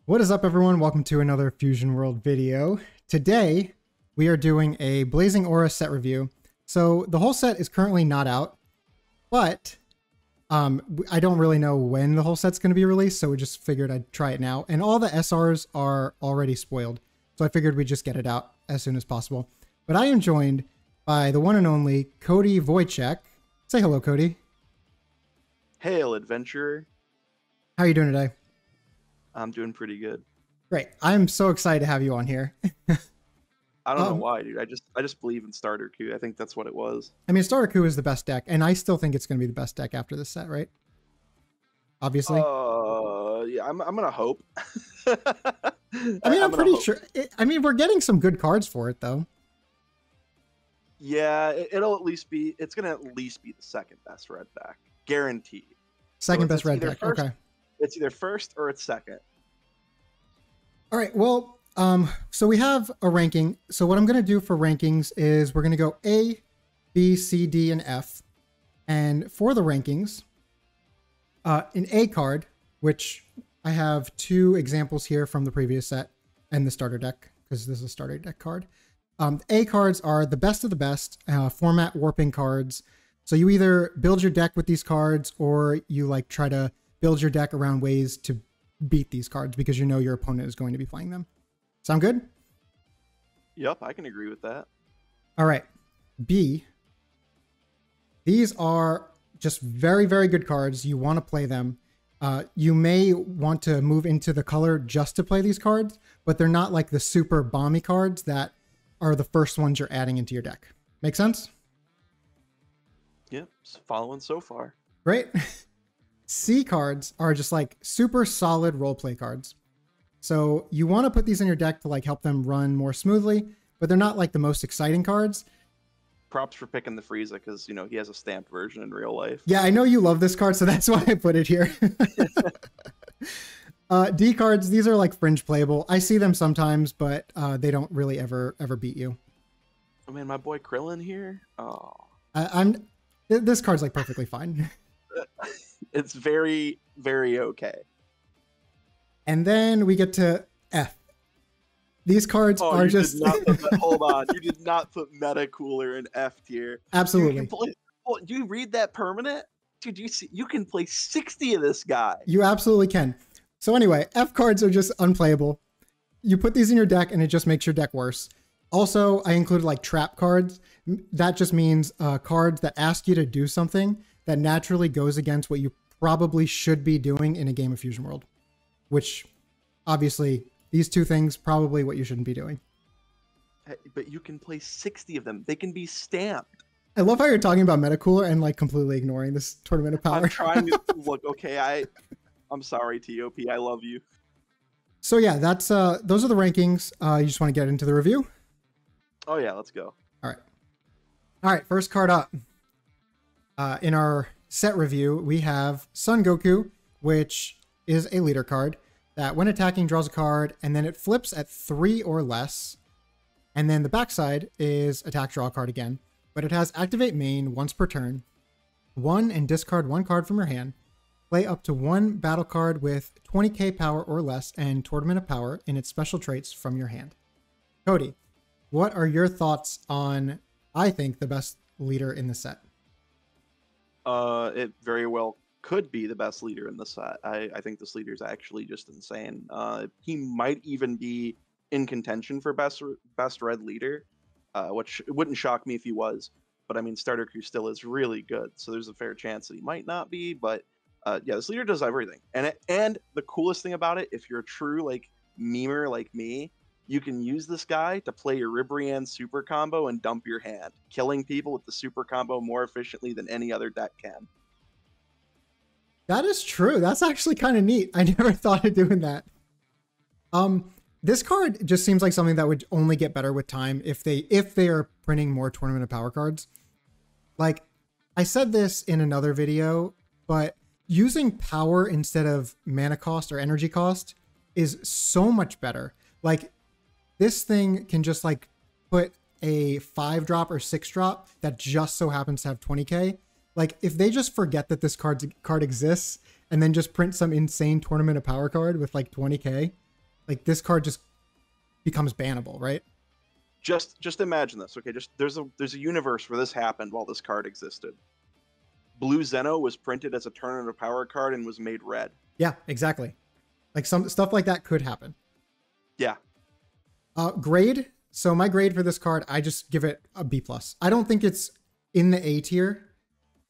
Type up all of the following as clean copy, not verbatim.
What is up, everyone? Welcome to another Fusion World video. Today, we are doing a Blazing Aura set review. So the whole set is currently not out, but I don't really know when the whole set's going to be released, so we just figured I'd try it now. And all the SRs are already spoiled, so I figured we'd just get it out as soon as possible. But I am joined by the one and only Cody Wojciech. Say hello, Cody. Hail, adventurer. How are you doing today? I'm doing pretty good. Great. I'm so excited to have you on here. I don't know why, dude. I just believe in starter coup. I think that's what it was. I mean, Starter Coup is the best deck, and I still think it's going to be the best deck after this set, right? Obviously. Yeah, I'm gonna hope. I mean, I'm pretty sure. I mean, we're getting some good cards for it, though. Yeah, it'll at least be. It's gonna at least be the second best red deck, guaranteed. Second best red deck. Okay. It's either first or it's second. All right. Well, so we have a ranking. So what I'm going to do for rankings is we're going to go A, B, C, D, and F. And for the rankings, an A card, which I have two examples here from the previous set and the starter deck, because this is a starter deck card. A cards are the best of the best format warping cards. So you either build your deck with these cards or you like try to build your deck around ways to beat these cards because you know your opponent is going to be playing them. Sound good? Yep, I can agree with that. All right. B. These are just very, very good cards. You want to play them. You may want to move into the color just to play these cards, but they're not like the super bomby cards that are the first ones you're adding into your deck. Make sense? Yep, following so far. Great. C cards are just like super solid roleplay cards. So you want to put these in your deck to like help them run more smoothly, but they're not like the most exciting cards. Props for picking the Frieza because, you know, he has a stamped version in real life. Yeah, I know you love this card, so that's why I put it here. D cards, these are like fringe playable. I see them sometimes, but they don't really ever beat you. Oh man, my boy Krillin here. Oh, this card's like perfectly fine. It's very, very okay. And then we get to F. These cards are just... Hold on. You did not put Meta Cooler in F tier. Absolutely. Do you read that permanent? Dude, you can play 60 of this guy. You absolutely can. So anyway, F cards are just unplayable. You put these in your deck and it just makes your deck worse. Also, I included like trap cards. That just means cards that ask you to do something that naturally goes against what you probably should be doing in a game of Fusion World. Which, obviously, these two things, probably what you shouldn't be doing. Hey, but you can play 60 of them. They can be stamped. I love how you're talking about Metacooler and like completely ignoring this Tournament of Power. I'm trying to look, okay, I'm sorry, TOP. I love you. So yeah, that's those are the rankings. You just want to get into the review? Oh yeah, let's go. All right, first card up. In our set review, we have Son Goku, which is a leader card that when attacking draws a card and then it flips at 3 or less. And then the backside is attack, draw a card again, but it has activate main once per turn, 1 and discard 1 card from your hand, play up to 1 battle card with 20k power or less and Tournament of Power in its special traits from your hand. Cody, what are your thoughts on, I think, the best leader in the set? It very well could be the best leader in the set. I think this leader is actually just insane. He might even be in contention for best red leader, which it wouldn't shock me if he was. But I mean, Starter Coup still is really good, so there's a fair chance that he might not be. But yeah, this leader does everything. And the coolest thing about it, if you're a true like memer like me, you can use this guy to play your Ribrianne super combo and dump your hand, killing people with the super combo more efficiently than any other deck can. That is true. That's actually kind of neat. I never thought of doing that. This card just seems like something that would only get better with time if they are printing more Tournament of Power cards. Like, I said this in another video, but using power instead of mana cost or energy cost is so much better. Like, this thing can just like put a 5-drop or 6-drop that just so happens to have 20k. Like, if they just forget that this card exists and then just print some insane Tournament of Power card with like 20k, Like this card just becomes bannable, right? Just imagine this, okay? Just there's a universe where this happened while this card existed. Blue Zeno was printed as a turn of power card and was made red. Yeah, exactly. Like some stuff like that could happen. Yeah. Grade. So my grade for this card, I just give it a B+. I don't think it's in the A tier,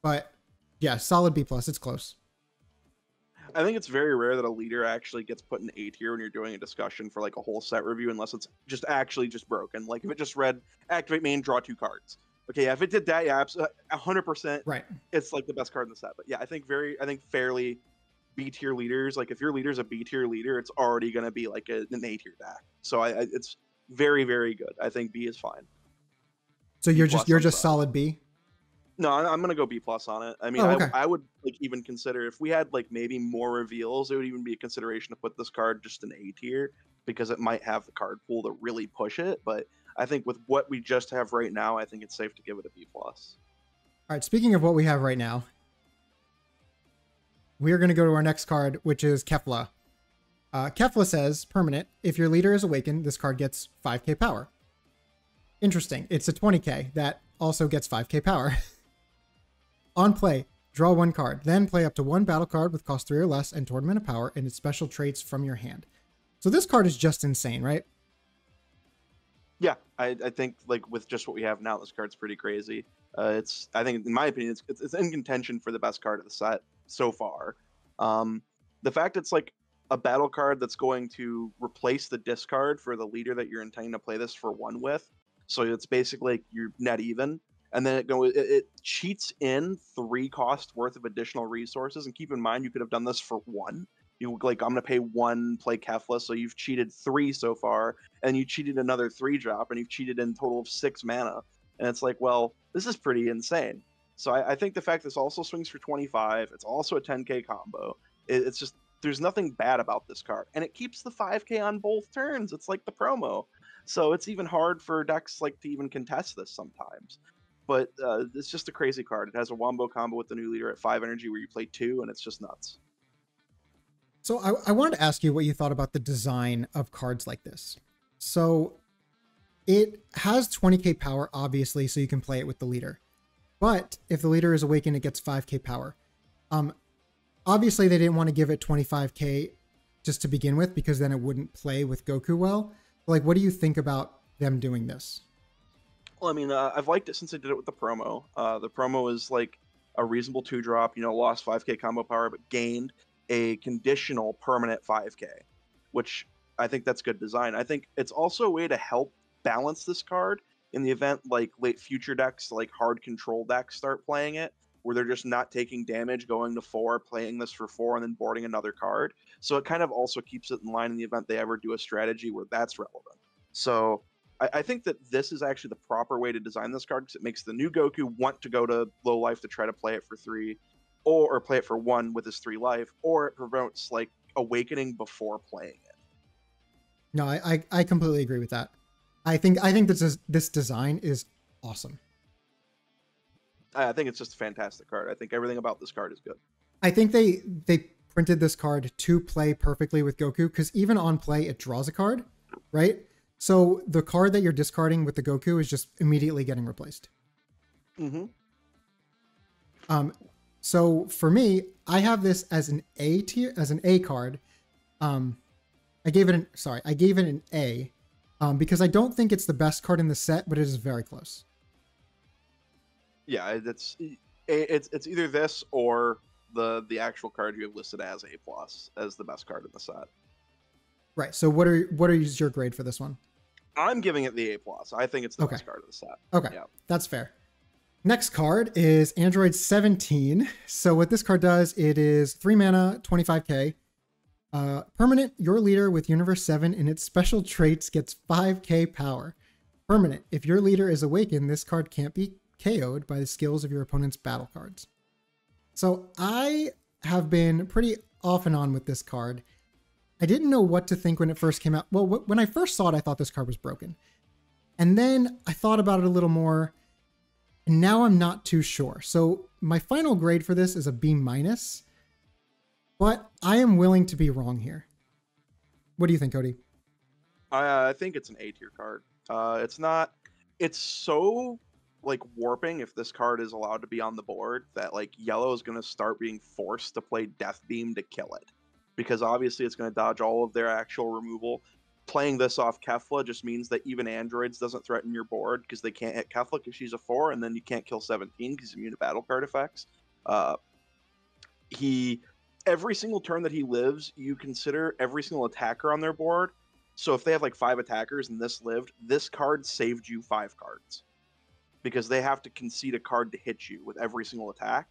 but yeah, solid B+. It's close. I think it's very rare that a leader actually gets put in A tier when you're doing a discussion for like a whole set review, unless it's just actually just broken. Like if it just read activate main, draw 2 cards. Okay, yeah, if it did that, yeah, 100%. Right. It's like the best card in the set. But yeah, I think fairly B tier leaders. Like if your leader's a B tier leader, it's already going to be like an A tier deck. So it's very, very good. I think B is fine. So you're just solid B. No, I'm gonna go B+ on it. I mean, okay. I would like even consider if we had like maybe more reveals, it would even be a consideration to put this card just in A tier because it might have the card pool to really push it. But I think with what we just have right now, I think it's safe to give it a B+. All right. Speaking of what we have right now, we are going to go to our next card, which is Kefla. Kefla says, permanent, if your leader is awakened, this card gets 5k power. Interesting. It's a 20k that also gets 5k power. On play, draw 1 card, then play up to 1 battle card with cost 3 or less and Tournament of Power and its special traits from your hand. So this card is just insane, right? Yeah, I think like with just what we have now, this card's pretty crazy. I think in my opinion, it's in contention for the best card of the set so far. The fact it's like a battle card that's going to replace the discard for the leader that you're intending to play this for 1 with. So it's basically like you're net even. And then it cheats in 3 cost worth of additional resources. And keep in mind, you could have done this for 1. You like, I'm going to pay 1, play Kefla. So you've cheated 3 so far. And you cheated another 3 drop. And you've cheated in total of 6 mana. And it's like, well, this is pretty insane. So I think the fact this also swings for 25. It's also a 10k combo. It's just, there's nothing bad about this card. And it keeps the 5k on both turns. It's like the promo. So it's even hard for decks like to even contest this sometimes. But it's just a crazy card. It has a wombo combo with the new leader at 5 energy where you play 2, and it's just nuts. So I wanted to ask you what you thought about the design of cards like this. So it has 20k power, obviously, so you can play it with the leader. But if the leader is awakened, it gets 5k power. Obviously, they didn't want to give it 25k just to begin with, because then it wouldn't play with Goku well. But like, what do you think about them doing this? Well, I mean, I've liked it since they did it with the promo. The promo is like a reasonable 2-drop, lost 5k combo power, but gained a conditional permanent 5k, which I think that's good design. I think it's also a way to help balance this card in the event like late future decks, like hard control decks start playing it, where they're just not taking damage, going to 4, playing this for 4, and then boarding another card. So it kind of also keeps it in line in the event they ever do a strategy where that's relevant. So I think that this is actually the proper way to design this card because it makes the new Goku want to go to low life to try to play it for 3, or play it for 1 with his 3 life, or it promotes like awakening before playing it. No, I completely agree with that. I think this design is awesome. I think it's just a fantastic card. I think everything about this card is good. I think they printed this card to play perfectly with Goku because even on play it draws a card, right? So the card that you're discarding with the Goku is just immediately getting replaced. Mm-hmm. So for me, I have this as an A tier, as an A card. I gave it an A, because I don't think it's the best card in the set, but it is very close. Yeah, it's either this or the actual card you have listed as A+ as the best card in the set. Right. So what is your grade for this one? I'm giving it the A+. I think it's the best card of the set. Okay, yeah. That's fair. Next card is Android 17. So what this card does, it is 3 mana, 25k. Permanent, your leader with Universe 7 in its special traits gets 5k power. Permanent, if your leader is awakened, this card can't be KO'd by the skills of your opponent's battle cards. So I have been pretty off and on with this card. I didn't know what to think when it first came out. Well, when I first saw it, I thought this card was broken. And then I thought about it a little more, and now I'm not too sure. So my final grade for this is a B-, but I am willing to be wrong here. What do you think, Cody? I think it's an A tier card. It's not. It's so like warping if this card is allowed to be on the board that like yellow is going to start being forced to play Death Beam to kill it, because obviously it's going to dodge all of their actual removal. Playing this off Kefla just means that even androids doesn't threaten your board because they can't hit Kefla because she's a 4, and then you can't kill 17 because immune to battle card effects. He every single turn that he lives, you consider every single attacker on their board. So if they have like 5 attackers and this lived, this card saved you 5 cards because they have to concede a card to hit you with every single attack.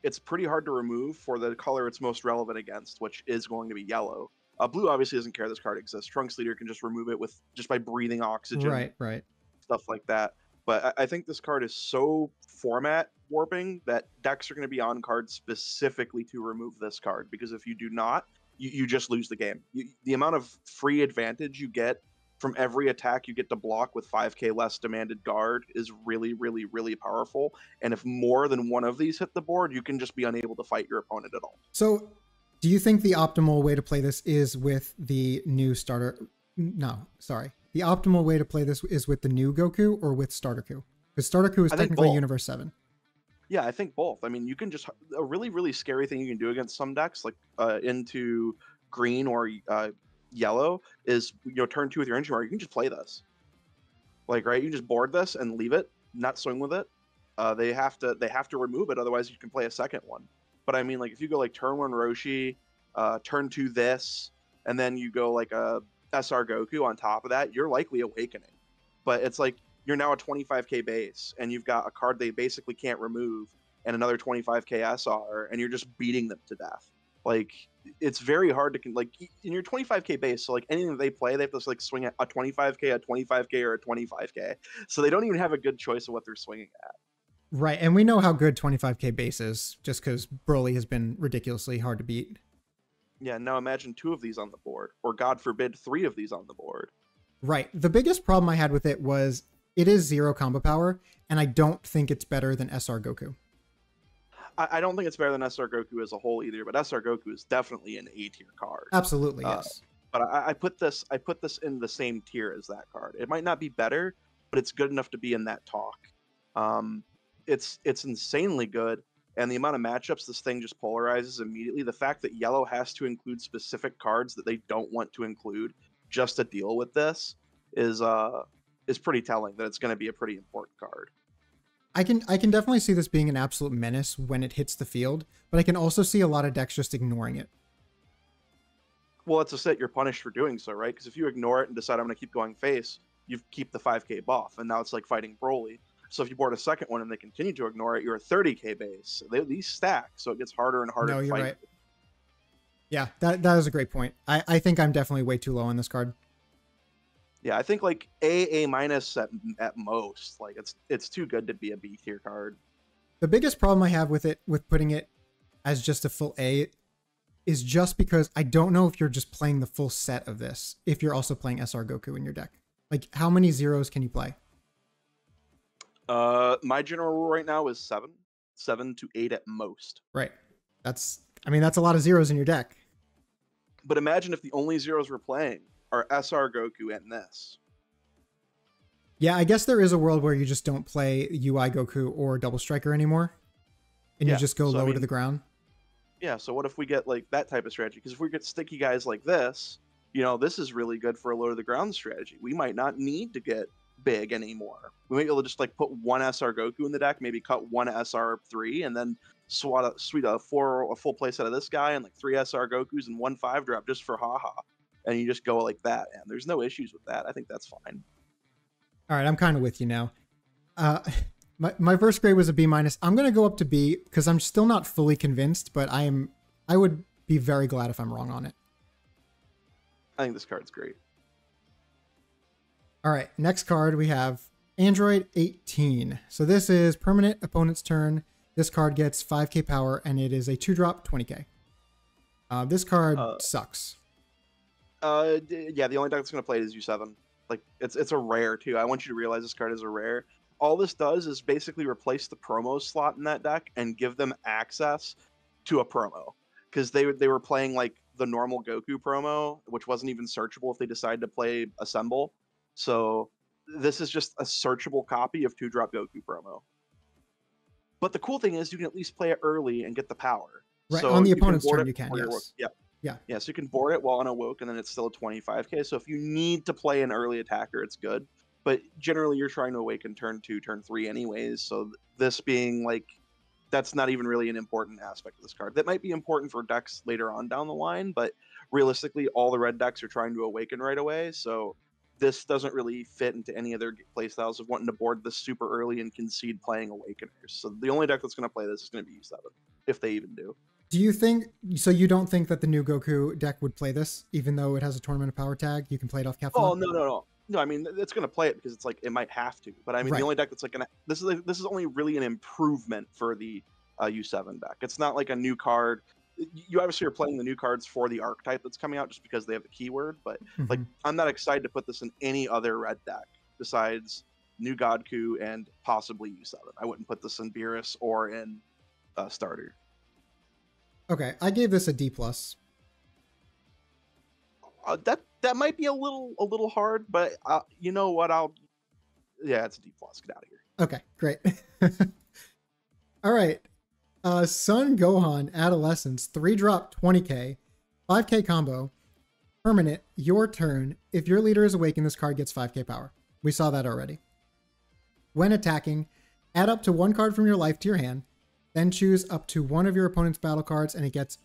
It's pretty hard to remove for the color it's most relevant against, which is going to be yellow. Blue obviously doesn't care this card exists. Trunks Leader can just remove it with just by breathing oxygen, Right. stuff like that. But I think this card is so format warping that decks are going to be on card specifically to remove this card, because if you do not, you just lose the game. The amount of free advantage you get from every attack you get to block with 5k less demanded guard is really, really, really powerful. And if more than one of these hit the board, you can just be unable to fight your opponent at all. So do you think the optimal way to play this is with the new starter? No, sorry. The optimal way to play this is with the new Goku or with Starter Ku? Because Starter Ku is technically Universe 7. Yeah, I think both. I mean, you can just a really, really scary thing you can do against some decks, like into green or yellow, is turn 2 with your engine mark. You can just play this, like right. You just board this and leave it, not swing with it. They have to remove it, otherwise you can play a second one. But I mean, like if you go like turn 1 Roshi, turn 2 this, and then you go like a SR Goku on top of that, you're likely awakening. But it's like you're now a 25k base, and you've got a card they basically can't remove, and another 25k SR, and you're just beating them to death. Like it's very hard to like in your 25k base. So like anything that they play, they have to like swing at a 25k, a 25k, or a 25k. So they don't even have a good choice of what they're swinging at. Right, and we know how good 25k base is, just because Broly has been ridiculously hard to beat. Yeah, now imagine 2 of these on the board, or God forbid 3 of these on the board. Right. The biggest problem I had with it was it is 0 combo power, and I don't think it's better than SR Goku. I don't think it's better than SR Goku as a whole either, but SR Goku is definitely an A tier card. Absolutely, yes. But I put this in the same tier as that card. It might not be better, but it's good enough to be in that talk. It's insanely good, and the amount of matchups this thing just polarizes immediately. The fact that yellow has to include specific cards that they don't want to include just to deal with this is pretty telling that it's going to be a pretty important card. I can definitely see this being an absolute menace when it hits the field, but I can also see a lot of decks just ignoring it. Well, it's a set you're punished for doing so, right? Because if you ignore it and decide I'm going to keep going face, you keep the 5k buff, and now it's like fighting Broly. So if you board a second one and they continue to ignore it, you're a 30k base. These stack, so it gets harder and harder to fight. Right. Yeah, that is a great point. I think I'm definitely way too low on this card. Yeah, I think like A minus at most. Like it's too good to be a B tier card. The biggest problem I have with it, with putting it as just a full A, is just because I don't know if you're just playing the full set of this, if you're also playing SR Goku in your deck. Like, how many zeros can you play? My general rule right now is 7 to 8 at most. Right. That's a lot of zeros in your deck. But imagine if the only zeros we're playing are SR Goku and this. Yeah, I guess there is a world where you just don't play UI Goku or Double Striker anymore, and you just go lower to the ground. Yeah, so what if we get like that type of strategy? Because if we get sticky guys like this, this is really good for a low to the ground strategy. We might not need to get big anymore. We might be able to just like put 1 SR Goku in the deck, maybe cut 1 SR3, and then sweet a full play set of this guy and like 3 SR Gokus and 1 5 drop just for haha. And you just go like that, and there's no issues with that. I think that's fine. All right, I'm kind of with you now. My first grade was a B minus. I'm gonna go up to B because I'm still not fully convinced, but I would be very glad if I'm wrong on it. I think this card's great. All right, next card we have Android 18. So this is permanent opponent's turn. This card gets 5k power, and it is a 2-drop 20k. This card sucks. Yeah, the only deck that's going to play it is U7. Like, it's a rare, too. I want you to realize this card is a rare. All this does is basically replace the promo slot in that deck and give them access to a promo. Because they were playing, like, the normal Goku promo, which wasn't even searchable if they decided to play Assemble. So this is just a searchable copy of 2-drop Goku promo. But the cool thing is you can at least play it early and get the power. Right, So on the you can opponent's board turn, it you can, before you're yes. yeah. Yeah. Yeah, so you can board it while unawoke, and then it's still a 25k. So if you need to play an early attacker, it's good. But generally, you're trying to awaken turn 2, turn 3 anyways. So this being like, that's not even really an important aspect of this card. That might be important for decks later on down the line, but realistically, all the red decks are trying to awaken right away. So this doesn't really fit into any other playstyles of wanting to board this super early and concede playing Awakeners. So the only deck that's going to play this is going to be U7, if they even do. Do you think so? You don't think that the new Goku deck would play this, even though it has a Tournament of Power tag? You can play it off Kefla. Oh no! I mean, it's going to play it because it's like it might have to. But I mean, Right. the only deck that's like gonna this is only really an improvement for the U7 deck. It's not like a new card. You obviously are playing the new cards for the archetype that's coming out just because they have the keyword. But like, I'm not excited to put this in any other red deck besides new Godku and possibly U7. I wouldn't put this in Beerus or in Starter. Okay, I gave this a D plus. That might be a little hard, but you know what? It's a D plus. Get out of here. Okay, great. All right, Son Gohan Adolescence 3-drop 20k, 5k combo, permanent. Your turn. If your leader is awakened, this card gets 5k power. We saw that already. When attacking, add up to 1 card from your life to your hand. Then choose up to one of your opponent's battle cards, and it gets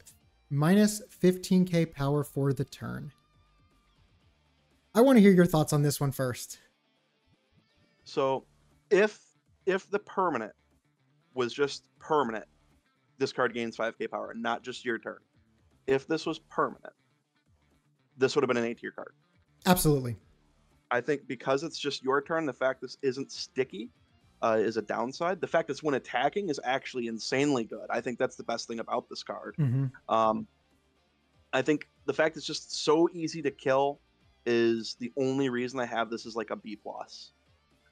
minus 15k power for the turn. I want to hear your thoughts on this one first. So, if the permanent was just permanent, this card gains 5k power, not just your turn. If this was permanent, this would have been an A-tier card. Absolutely. I think because it's just your turn, the fact this isn't sticky is a downside. The fact that when attacking is actually insanely good. I think that's the best thing about this card. I think the fact it's just so easy to kill is the only reason I have this as like a B plus.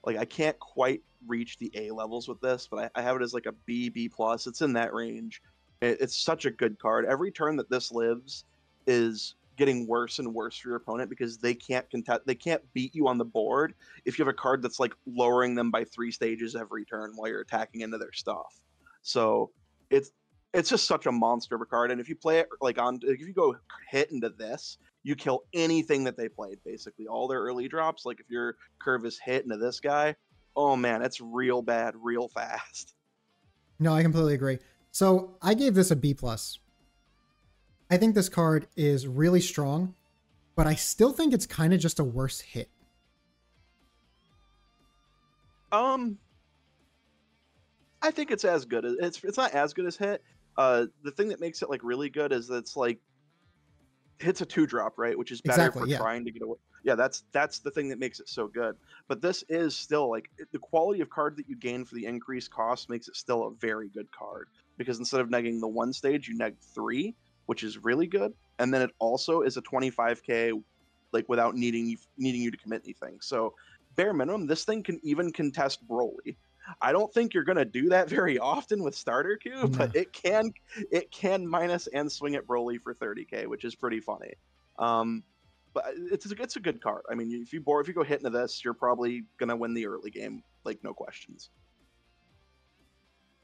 Like I can't quite reach the A levels with this, but I have it as like a B plus. It's in that range. It's such a good card. Every turn that this lives is getting worse and worse for your opponent because they can't beat you on the board if you have a card that's like lowering them by 3 stages every turn while you're attacking into their stuff. So it's just such a monster of a card. And if you play it like if you go hit into this, you kill anything that they played, basically all their early drops. Like if your curve is hit into this guy, oh man, it's real bad real fast. No, I completely agree. So I gave this a B plus. I think this card is really strong, but I still think it's kind of just a worse hit. I think it's as good as it's not as good as hit. The thing that makes it like really good is that it's like hit's a 2-drop, right? Which is better for trying to get away. Yeah, that's the thing that makes it so good. But this is still like the quality of card that you gain for the increased cost makes it still a very good card because instead of negging the 1 stage, you neg 3, which is really good. And then it also is a 25k like without needing you to commit anything. So bare minimum, this thing can even contest Broly. I don't think you're going to do that very often with Starter Q, but it can minus and swing at Broly for 30k, which is pretty funny. But it's a good card. I mean, if you go hit into this, you're probably going to win the early game, like no questions.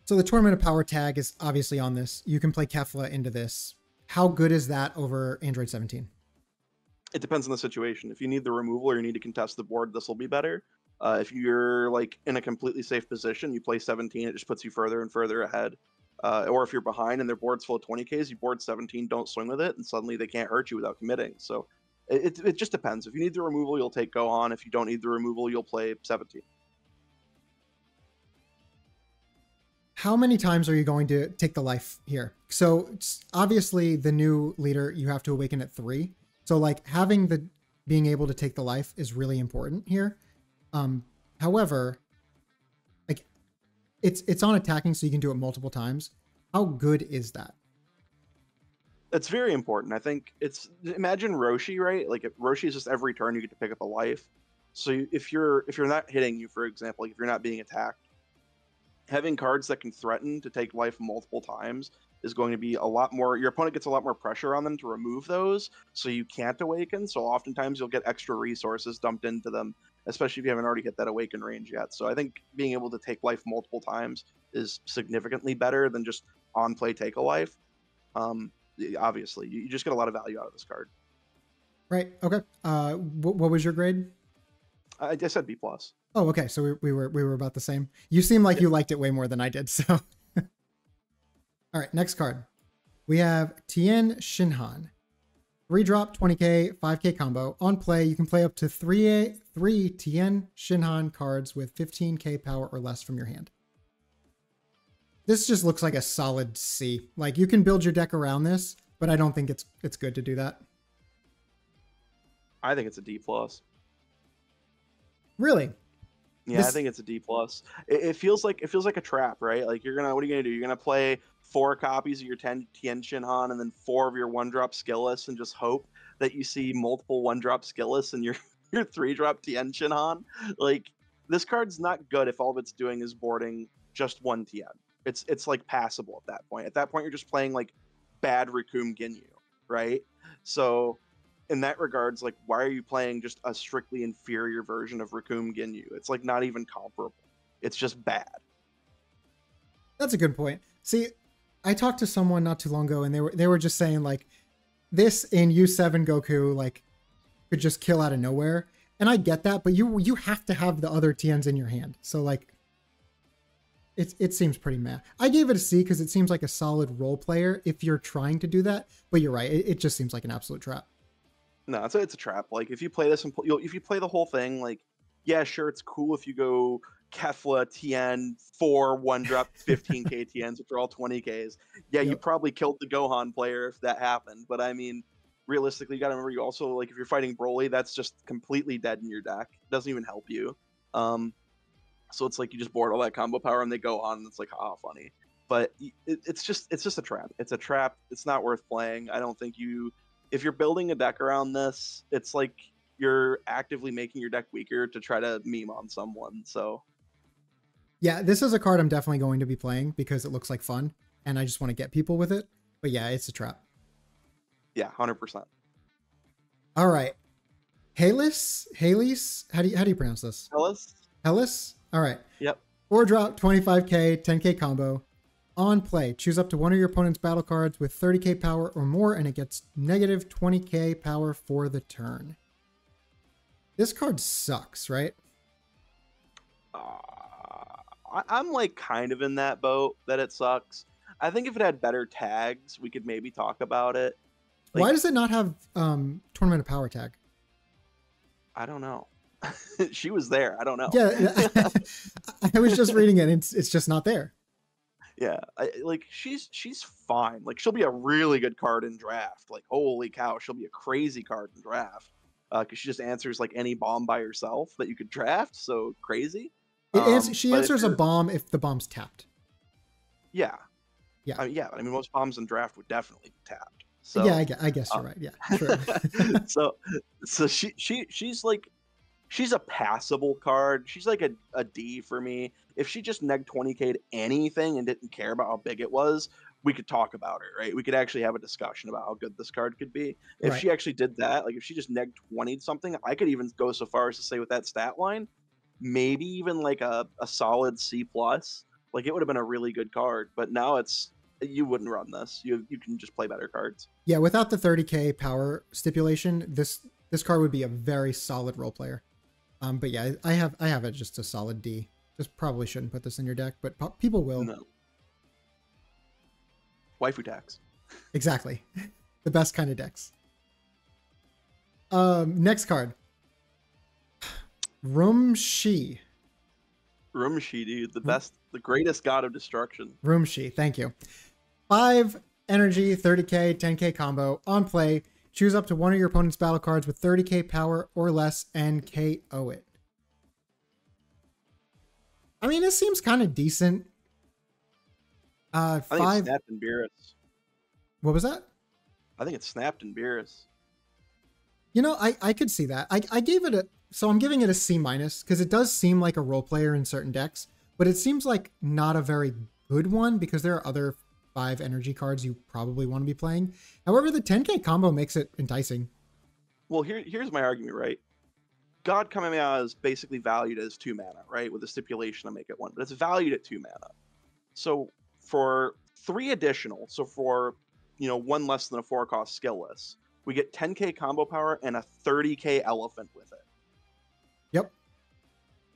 So the Tournament of Power tag is obviously on this. You can play Kefla into this. How good is that over Android 17? It depends on the situation. If you need the removal or you need to contest the board, this will be better. If you're like in a completely safe position, you play 17, it just puts you further and further ahead. Or if you're behind and their board's full of 20Ks, you board 17, don't swing with it, and suddenly they can't hurt you without committing. So it just depends. If you need the removal, you'll take Gohan. If you don't need the removal, you'll play 17. How many times are you going to take the life here? So obviously the new leader, you have to awaken at 3. So like having being able to take the life is really important here. However, like it's on attacking, so you can do it multiple times. How good is that? It's very important. I think imagine Roshi, right? Like if Roshi is just every turn you get to pick up a life. So if you're not hitting you, for example, like if you're not being attacked, having cards that can threaten to take life multiple times is going to be a lot more. Your opponent gets a lot more pressure on them to remove those, so you can't awaken. So oftentimes you'll get extra resources dumped into them, especially if you haven't already hit that awaken range yet. So I think being able to take life multiple times is significantly better than just on play take a life. Obviously, you just get a lot of value out of this card. Right. Okay. What was your grade? I said B plus. Oh, okay. So we were about the same. You seem like you liked it way more than I did. So, all right. Next card, we have Tien Shinhan. 3-drop, 20k, 5k combo. On play, you can play up to three Tien Shinhan cards with 15k power or less from your hand. This just looks like a solid C. Like, you can build your deck around this, but I don't think it's good to do that. I think it's a D plus. Really? Yeah, I think it's a D plus. It feels like a trap, right? Like, what are you gonna do? You're gonna play 4 copies of your Tien Shinhan and then 4 of your 1-drop Skillless and just hope that you see multiple 1-drop Skillless and your 3-drop Tien Shinhan. Like, this card's not good if all of it's doing is boarding just 1 Tien. It's like passable at that point. At that point, you're just playing like bad Rikum Ginyu, right? So in that regards, like, why are you playing just a strictly inferior version of Rikum Ginyu? It's like not even comparable. It's just bad. That's a good point. See, I talked to someone not too long ago, and they were just saying like this in U7 Goku like could just kill out of nowhere, and I get that, but you have to have the other Tiens in your hand. So like, it seems pretty meh. I gave it a C because it seems like a solid role player if you're trying to do that. But you're right, it just seems like an absolute trap. No, it's a trap. Like, if you play this and if you play the whole thing, like, yeah, sure, it's cool if you go Kefla, Tien, 4 1-drop 15k Tiens, which are all 20ks. Yeah, Yep. you probably killed the Gohan player if that happened. But I mean, realistically, you got to remember, you also, like, if you're fighting Broly, that's just completely dead in your deck. It doesn't even help you. So it's like you just board all that combo power and they go on, and it's like, ah, funny. But it's just a trap. It's a trap. It's not worth playing. I don't think if you're building a deck around this, it's like you're actively making your deck weaker to try to meme on someone. So Yeah, this is a card I'm definitely going to be playing because it looks like fun, and I just want to get people with it. But yeah, it's a trap. yeah, 100%. All right, Halys. How do you pronounce this? Hellas. All right. Yep. 4-drop, 25k, 10k combo. On play, choose up to one of your opponent's battle cards with 30k power or more, and it gets negative 20k power for the turn. This card sucks, right? I'm like kind of in that boat that it sucks. I think if it had better tags, we could maybe talk about it. Like, why does it not have Tournament of Power tag? I don't know. She was there. I don't know. Yeah, I was just reading it. It's just not there. Yeah, like she's fine. Like, she'll be a really good card in draft. Like, holy cow, she'll be a crazy card in draft. Because she just answers like any bomb by herself that you could draft. So crazy. She answers a bomb if the bomb's tapped. Yeah. Yeah. I mean, most bombs in draft would definitely be tapped. So yeah, I guess you're right. Yeah, sure. so she's like, she's a passable card. She's like a D for me. If she just negged 20k to anything and didn't care about how big it was, we could talk about her, right? We could actually have a discussion about how good this card could be. If she actually did that, like if she just negged 20 something, I could even go so far as to say with that stat line, maybe even like a solid C plus. Like, it would have been a really good card. But now you wouldn't run this. You can just play better cards. Yeah, without the 30k power stipulation, this card would be a very solid role player. But yeah, I have it just a solid D. Just probably shouldn't put this in your deck, but people will. No. Waifu tax. Exactly. The best kind of decks. Next card. Rumshi. Rumshi, dude. The greatest god of destruction. Rumshi, thank you. 5 energy, 30k, 10k combo. On play, choose up to one of your opponent's battle cards with 30k power or less and KO it. I mean, this seems kind of decent. I think it's snapped in Beerus. What was that? I think it's snapped in Beerus. You know, I could see that. I gave it so I'm giving it a C- because it does seem like a role player in certain decks, but it seems like not a very good one because there are other 5 energy cards you probably want to be playing. However, the 10k combo makes it enticing. Well, here's my argument, right? God Kamehameha is basically valued as 2 mana, right? With a stipulation to make it 1, but it's valued at 2 mana. So for 3 additional, so for 1 less than a 4 cost skillless, we get 10k combo power and a 30k elephant with it. Yep.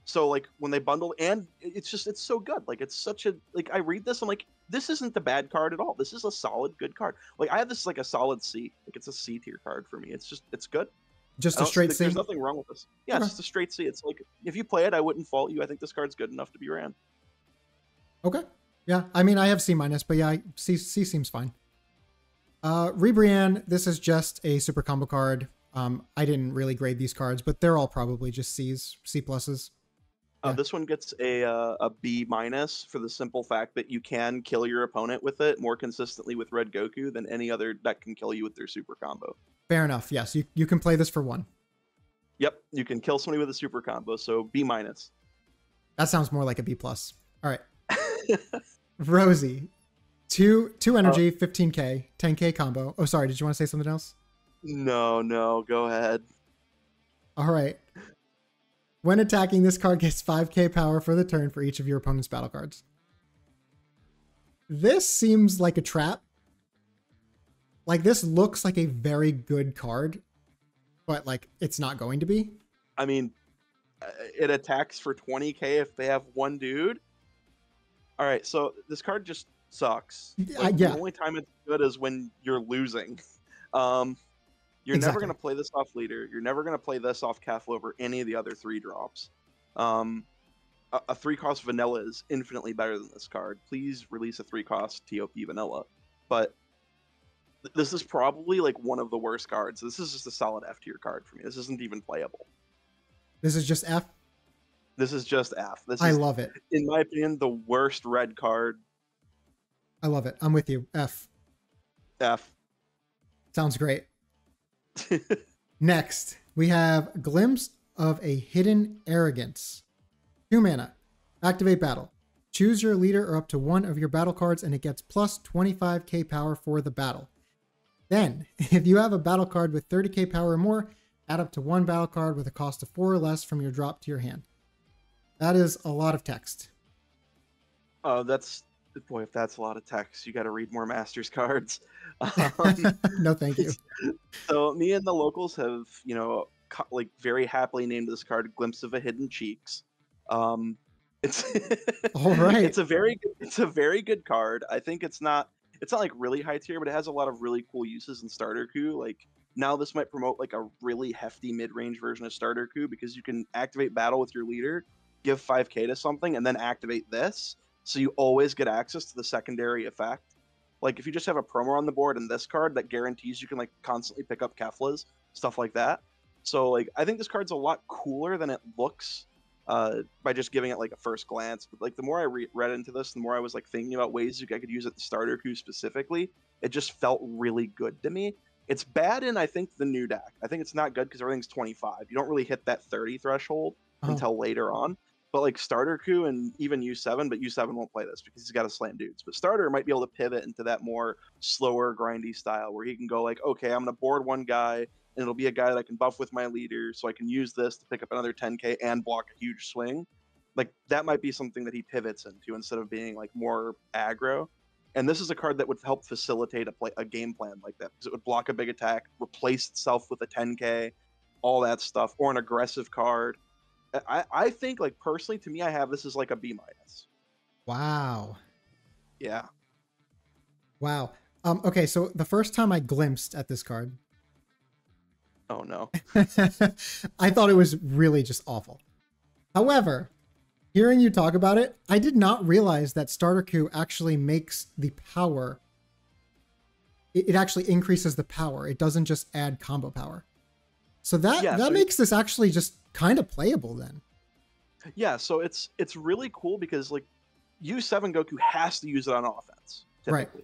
So like when they bundle, and it's so good. Like it's such a, like I read this, I'm like, this isn't the bad card at all. This is a solid good card. Like I have this like a solid C. Like it's a C tier card for me. It's good. Just a straight C. There's nothing wrong with this. Yeah, okay. It's just a straight C. It's like if you play it, I wouldn't fault you. I think this card's good enough to be ran. Okay. Yeah. I mean, I have C-, but yeah, C seems fine. Ribrianne, this is just a super combo card. I didn't really grade these cards, but they're all probably just C's, C pluses. Yeah. This one gets a B- for the simple fact that you can kill your opponent with it more consistently with Red Goku than any other deck can kill you with their super combo. Fair enough. Yes, you can play this for 1. Yep, you can kill somebody with a super combo, so B-. That sounds more like a B+. All right. Rosie, 2 energy, 15k, 10k combo. Oh, sorry, did you want to say something else? No, go ahead. All right. When attacking, this card gets 5k power for the turn for each of your opponent's battle cards. This seems like a trap. Like, this looks like a very good card, but, like, it's not going to be. I mean, it attacks for 20k if they have 1 dude. All right, so this card just sucks. Like, yeah. The only time it's good is when you're losing. You're never going to play this off leader. You're never going to play this off Kefla over any of the other 3 drops. A 3-cost vanilla is infinitely better than this card. Please release a 3-cost TOP vanilla. But this is probably like one of the worst cards. This is just a solid F tier card for me. This isn't even playable. This is just F? This is just F. I love it. In my opinion, the worst red card. I love it. I'm with you. F. F. Sounds great. Next, we have Glimpse of a Hidden Arrogance. 2 mana. Activate battle. Choose your leader or up to 1 of your battle cards, and it gets plus 25k power for the battle. Then, if you have a battle card with 30k power or more, add up to 1 battle card with a cost of 4 or less from your drop to your hand. That is a lot of text. Oh, boy, if that's a lot of text, you got to read more Masters cards. No, thank you. So me and the locals have, like very happily named this card "Glimpse of a Hidden Cheeks." It's all right. It's a very good card. I think it's not like really high tier, but it has a lot of really cool uses in Starter Coup. Like now, this might promote like a really hefty mid-range version of Starter Coup because you can activate battle with your leader, give 5k to something, and then activate this. So you always get access to the secondary effect. Like if you just have a promo on the board and this card, that guarantees you can like constantly pick up Keflas, stuff like that. So like I think this card's a lot cooler than it looks by just giving it like a first glance. But like the more I read into this, the more I was like thinking about ways I could use it in Starter Coup specifically. It just felt really good to me. It's bad in I think the new deck. I think it's not good because everything's 25. You don't really hit that 30 threshold until later on. But like Starter Coup and even U7, but U7 won't play this because he's got to slam dudes. But Starter might be able to pivot into that more slower, grindy style where he can go like, okay, I'm going to board 1 guy, and it'll be a guy that I can buff with my leader, so I can use this to pick up another 10k and block a huge swing. Like that might be something that he pivots into instead of being like more aggro. And this is a card that would help facilitate a game plan like that because it would block a big attack, replace itself with a 10k, all that stuff, or an aggressive card. I think, like, personally, to me, I have this as like a B-. Wow. Yeah. Wow. Okay, so the first time I glimpsed at this card. Oh, no. I thought it was really just awful. However, hearing you talk about it, I did not realize that Starter Coup actually makes the power. It actually increases the power. It doesn't just add combo power. So that makes this actually just kind of playable then. Yeah, so it's really cool because like U7 Goku has to use it on offense, typically.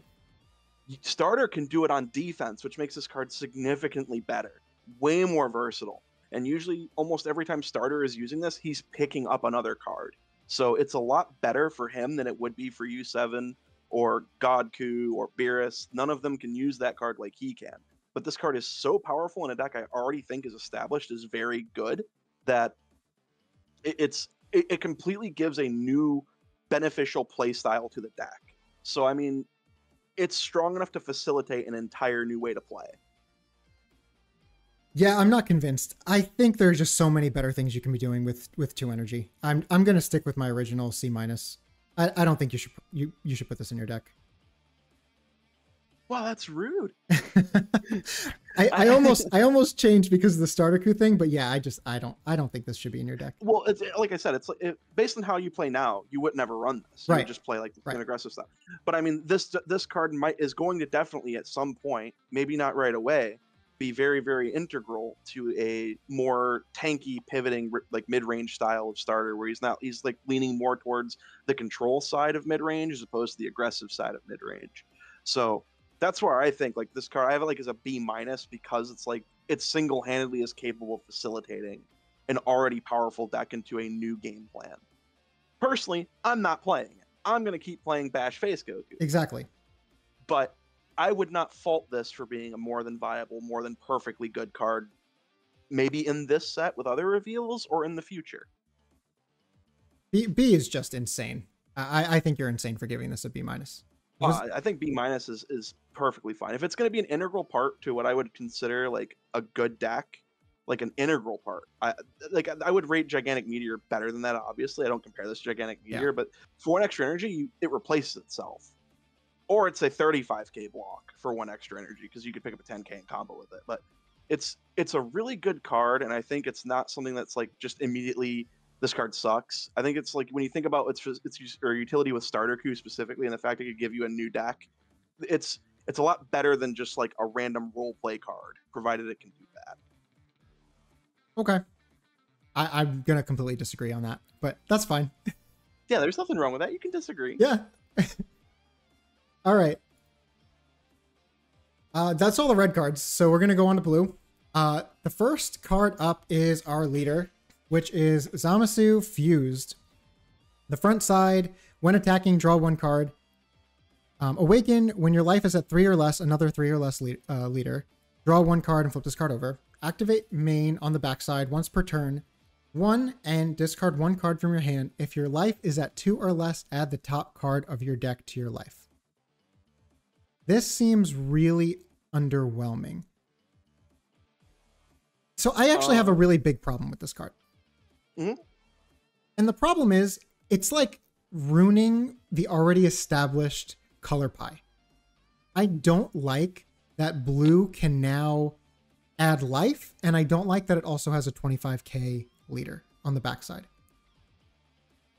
Right. Starter can do it on defense, which makes this card significantly better, way more versatile. And usually almost every time Starter is using this, he's picking up another card. So it's a lot better for him than it would be for U7 or Godku or Beerus. None of them can use that card like he can. But this card is so powerful in a deck I already think is established is very good that it completely gives a new beneficial play style to the deck. So I mean, it's strong enough to facilitate an entire new way to play. Yeah, I'm not convinced. I think there's just so many better things you can be doing with 2 energy. I'm gonna stick with my original C minus. I don't think you should put this in your deck. Wow, that's rude. I almost changed because of the starter coup thing, but yeah, I don't think this should be in your deck. Well, it's like I said, based on how you play now, you would never run this. You Right. would just play like the Right. aggressive stuff. But I mean, this card is going to definitely at some point, maybe not right away, be very, very integral to a more tanky, pivoting, like mid-range style of starter, where he's like leaning more towards the control side of mid-range as opposed to the aggressive side of mid-range. So that's where I think like this card I have it like as a B minus because it's like it's single-handedly as capable of facilitating an already powerful deck into a new game plan. Personally, I'm not playing it. I'm gonna keep playing Bash Face Goku. Exactly. But I would not fault this for being a more than viable, more than perfectly good card, maybe in this set with other reveals or in the future. B is just insane. I think you're insane for giving this a B minus. I think B minus is perfectly fine. If it's going to be an integral part to what I would consider like a good deck, like an integral part, I would rate Gigantic Meteor better than that. Obviously, I don't compare this to Gigantic Meteor, but for 1 extra energy, it replaces itself. Or it's a 35k block for 1 extra energy because you could pick up a 10k and combo with it. But it's a really good card, and I think it's not something that's like just immediately this card sucks. I think it's like when you think about its utility with Starter Coup specifically, and the fact it could give you a new deck, it's a lot better than just like a random role play card, provided it can do that. Okay, I'm gonna completely disagree on that, but that's fine. Yeah, there's nothing wrong with that. You can disagree. Yeah. All right. That's all the red cards. So we're going to go on to blue. The first card up is our leader, which is Zamasu Fused. The front side, when attacking, draw 1 card. Awaken, when your life is at 3 or less, another 3 or less leader. Draw 1 card and flip this card over. Activate main on the backside once per turn. 1 and discard 1 card from your hand. If your life is at 2 or less, add the top card of your deck to your life. This seems really underwhelming. So I actually have a really big problem with this card. Mm-hmm. And the problem is, it's like ruining the already established color pie. I don't like that blue can now add life, and I don't like that it also has a 25k leader on the backside.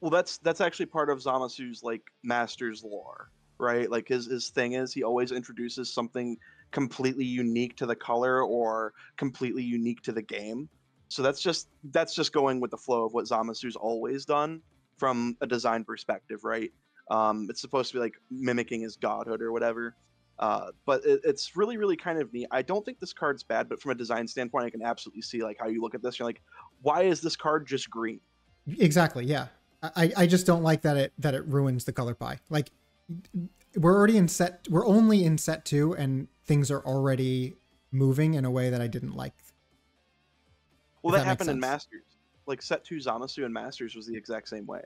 Well, that's actually part of Zamasu's like Master's lore. Right, like his thing is he always introduces something completely unique to the color or completely unique to the game. So that's just going with the flow of what Zamasu's always done from a design perspective, right? It's supposed to be like mimicking his godhood or whatever. But it's really, really kind of neat. I don't think this card's bad, but from a design standpoint, I can absolutely see like how you look at this. You're like, why is this card just green? Exactly, yeah. I just don't like that it ruins the color pie. Like, we're only in set 2 and things are already moving in a way that I didn't like. Well, that happened in Masters. Like set 2 Zamasu in Masters was the exact same way.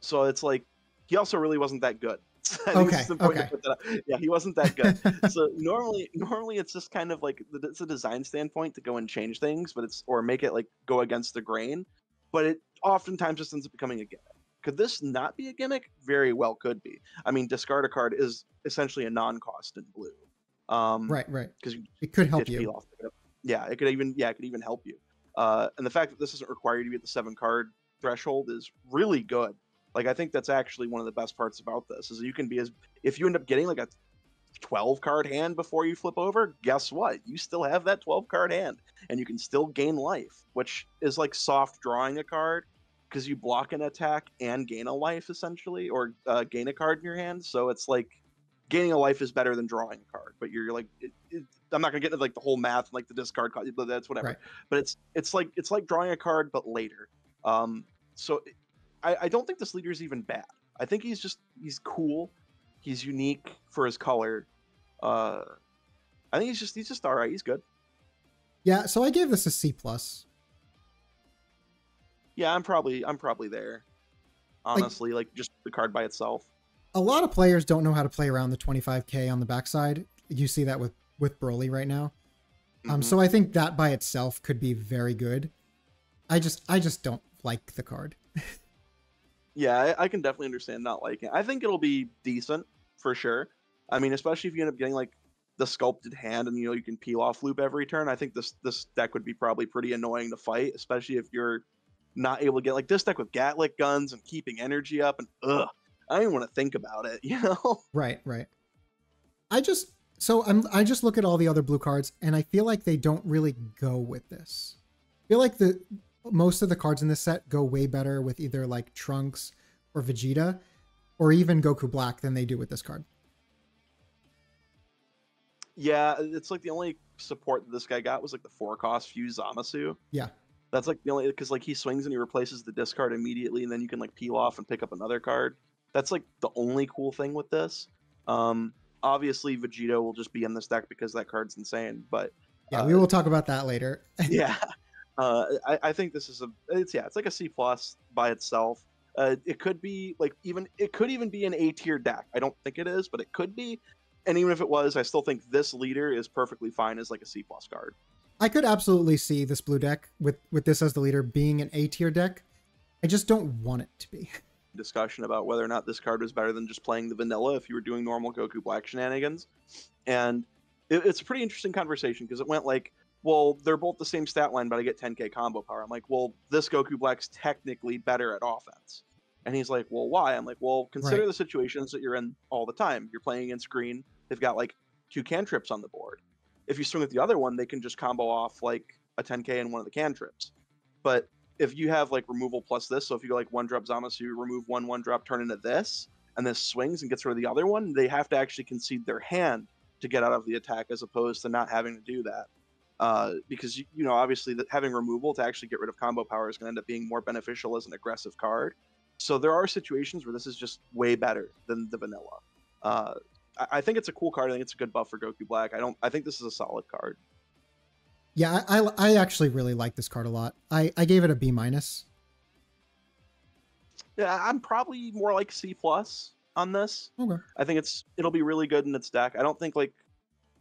So it's like he also really wasn't that good. Okay. Yeah, he wasn't that good. So normally it's just kind of like it's a design standpoint to go and change things, but or make it like go against the grain. But it oftentimes just ends up becoming a gimmick. Could this not be a gimmick? Very well could be. I mean, discard a card is essentially a non-cost in blue. Right. Because it could help you. Yeah, it could even help you. And the fact that this doesn't require you to be at the 7 card threshold is really good. Like I think that's actually one of the best parts about this is you can be if you end up getting like a 12 card hand before you flip over, guess what? You still have that 12 card hand and you can still gain life, which is like soft drawing a card because you block an attack and gain a life essentially, or gain a card in your hand. So it's like gaining a life is better than drawing a card, but you're like, I'm not gonna get into like the whole math, like the discard card, but that's whatever. Right. But it's like drawing a card, but later. So I don't think this leader is even bad. I think he's cool. He's unique for his color. Uh, I think he's just all right. He's good. Yeah, so I gave this a C plus. Yeah, I'm probably there. Like, Honestly, like just the card by itself. a lot of players don't know how to play around the 25k on the backside. You see that with Broly right now. Mhm. So I think that by itself could be very good. I just don't like the card. Yeah, I can definitely understand not liking it. I think it'll be decent for sure. I mean, especially if you end up getting like the sculpted hand and you can peel off loop every turn. I think this deck would be probably pretty annoying to fight, especially if you're not able to get like this deck with Gatlick guns and keeping energy up and I don't even want to think about it, you know? Right, right. I just look at all the other blue cards and I feel like they don't really go with this. I feel like most of the cards in this set go way better with either like Trunks or Vegeta or even Goku Black than they do with this card. Yeah, it's like the only support that this guy got was like the 4-cost Fuse Zamasu. Yeah. That's like the only, because like he swings and he replaces the discard immediately, and then you can like peel off and pick up another card. That's like the only cool thing with this. Obviously Vegeta will just be in this deck because that card's insane. But yeah, we will talk about that later. yeah, I think this is it's like a C plus by itself. It could be like it could even be an A tier deck. I don't think it is, but it could be. And even if it was, I still think this leader is perfectly fine as like a C plus card. I could absolutely see this blue deck with this as the leader being an A tier deck. I just don't want it to be. Discussion about whether or not this card was better than just playing the vanilla if you were doing normal Goku Black shenanigans. And it's a pretty interesting conversation because it went like, well, they're both the same stat line, but I get 10k combo power. I'm like, well, this Goku Black's technically better at offense. And he's like, well, why? I'm like, well, consider the situations that you're in all the time. You're playing against green. They've got like 2 cantrips on the board. If you swing with the other one, they can just combo off like a 10k and one of the cantrips. But if you have like removal plus this, so if you go like 1-drop Zamasu, remove 1/1-drop, turn into this, and this swings and gets rid of the other one, they have to actually concede their hand to get out of the attack as opposed to not having to do that. Because, obviously that having removal to actually get rid of combo power is going to end up being more beneficial as an aggressive card. So there are situations where this is just way better than the vanilla. I think it's a cool card. I think it's a good buff for Goku Black. I think this is a solid card. Yeah, I actually really like this card a lot. I gave it a B minus. Yeah, I'm probably more like C plus on this. Okay. I think it'll be really good in its deck. I don't think like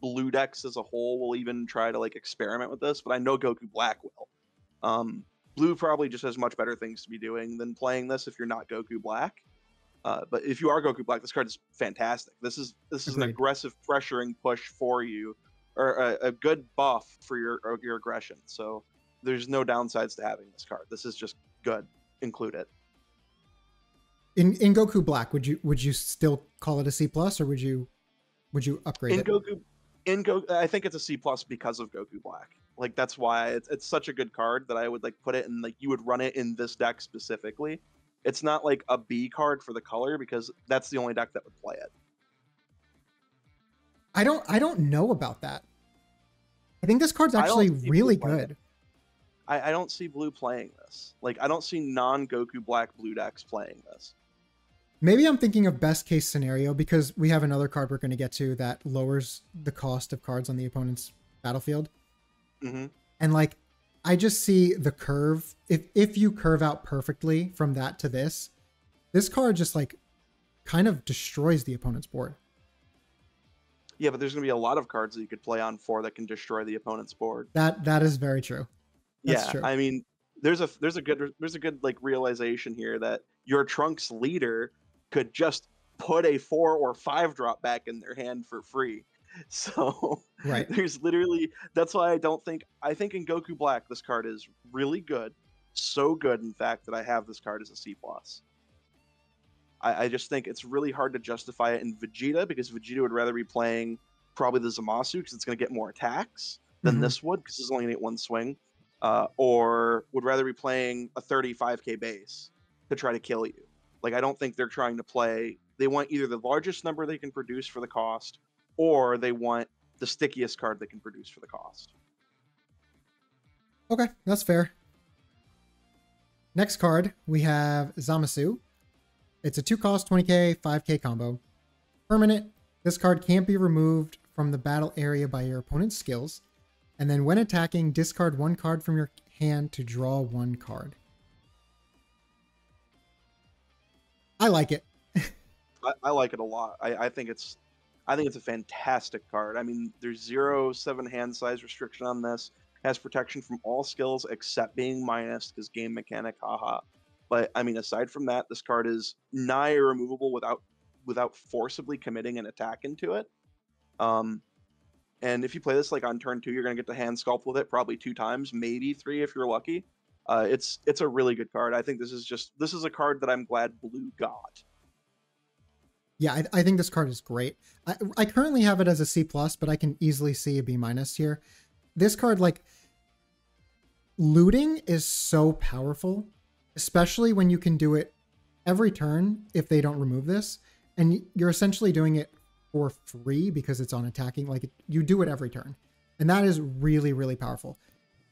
blue decks as a whole will even try to like experiment with this, but I know Goku Black will. Blue probably just has much better things to be doing than playing this if you're not Goku Black. But if you are Goku Black, this card is fantastic. This is an aggressive pressuring push for you, or a good buff for your aggression. So there's no downsides to having this card. This is just good. Include it. In Goku Black, would you still call it a C plus, or would you upgrade it? In Goku, I think it's a C plus because of Goku Black. Like that's why it's such a good card that I would like put it in, like you would run it in this deck specifically. It's not like a B card for the color because that's the only deck that would play it. I don't know about that. I think this card's actually really good. I don't see blue playing this. Like I don't see non-Goku Black blue decks playing this. Maybe I'm thinking of best case scenario because we have another card we're going to get to that lowers the cost of cards on the opponent's battlefield. Mm-hmm. And like, I just see the curve. If you curve out perfectly from that to this card just like kind of destroys the opponent's board. Yeah, but there's going to be a lot of cards that you could play on 4 that can destroy the opponent's board. That is very true. That's true. I mean, there's a good like realization here that your Trunks leader could just put a 4 or 5-drop back in their hand for free. So right. There's literally, that's why I think in Goku Black this card is really good, so good in fact that I have this card as a C plus. I just think it's really hard to justify it in Vegeta because Vegeta would rather be playing probably the Zamasu because it's going to get more attacks than this would because it's only going to get 1 swing, or would rather be playing a 35k base to try to kill you. Like I don't think they're trying to play. They want either the largest number they can produce for the cost, or they want the stickiest card they can produce for the cost. Okay, that's fair. Next card, we have Zamasu. It's a 2-cost, 20k, 5k combo. Permanent. This card can't be removed from the battle area by your opponent's skills. And then when attacking, discard 1 card from your hand to draw 1 card. I like it. I like it a lot. I think it's a fantastic card. I mean, there's 7 hand size restriction on this. Has protection from all skills except being minus because game mechanic, haha. But I mean, aside from that, this card is nigh removable without forcibly committing an attack into it. And if you play this like on turn 2, you're gonna get to hand sculpt with it probably 2 times, maybe 3 if you're lucky. It's a really good card. I think this is a card that I'm glad Blue got. Yeah, I think this card is great. I currently have it as a C+, but I can easily see a B- here. This card, like, looting is so powerful, especially when you can do it every turn if they don't remove this. And you're essentially doing it for free because it's on attacking. Like, you do it every turn. And that is really, really powerful.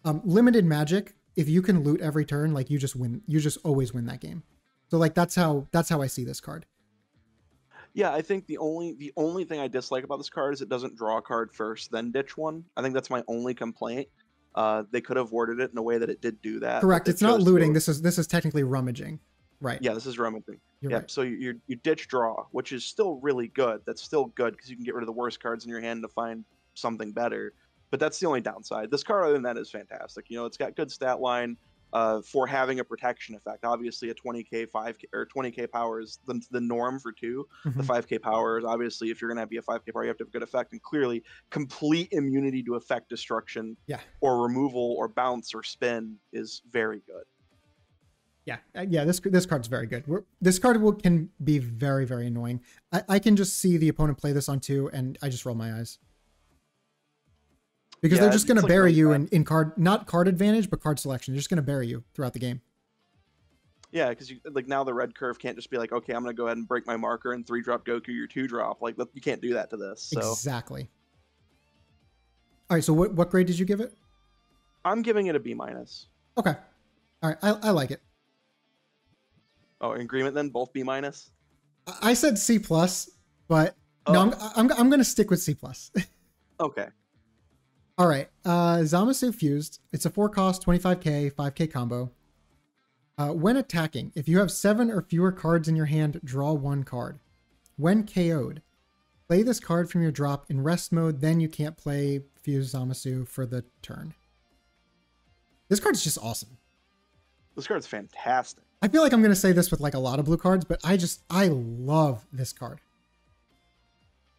Limited magic, if you can loot every turn, like, you just win. You just always win that game. So, like, that's how I see this card. Yeah, I think the only thing I dislike about this card is it doesn't draw a card first, then ditch one. I think that's my only complaint. They could have worded it in a way that it did do that. Correct. It's not looting. This is technically rummaging. Right. Yeah, this is rummaging. You're yeah. Right. So you ditch draw, which is still really good. That's still good because you can get rid of the worst cards in your hand to find something better. But that's the only downside. This card, other than that, is fantastic. You know, it's got good stat line. For having a protection effect. Obviously, a 20k 5k or 20k power is the norm for 2. Mm-hmm. The 5k power is obviously, if you're going to be a 5k power, you have to have a good effect, and clearly complete immunity to effect destruction, or removal or bounce or spin is very good. Yeah, this card's very good. This card can be very, very annoying. I can just see the opponent play this on 2, and I just roll my eyes. Because they're just going to bury you in card, not card advantage, but card selection. They're just going to bury you throughout the game. Yeah, because like now the red curve can't just be like, okay, I'm going to go ahead and break my marker and 3-drop Goku your 2-drop. Like, you can't do that to this. So. Exactly. All right, so what grade did you give it? I'm giving it a B-. Okay. All right, I like it. Oh, in agreement then? Both B-? I said C+, but no, I'm going to stick with C+. Okay. All right, Zamasu Fused. It's a 4-cost, 25k, 5k combo. When attacking, if you have 7 or fewer cards in your hand, draw 1 card. When KO'd, play this card from your drop in rest mode, then you can't play Fused Zamasu for the turn. This card's just awesome. This card's fantastic. I feel like I'm going to say this with like a lot of blue cards, but I love this card.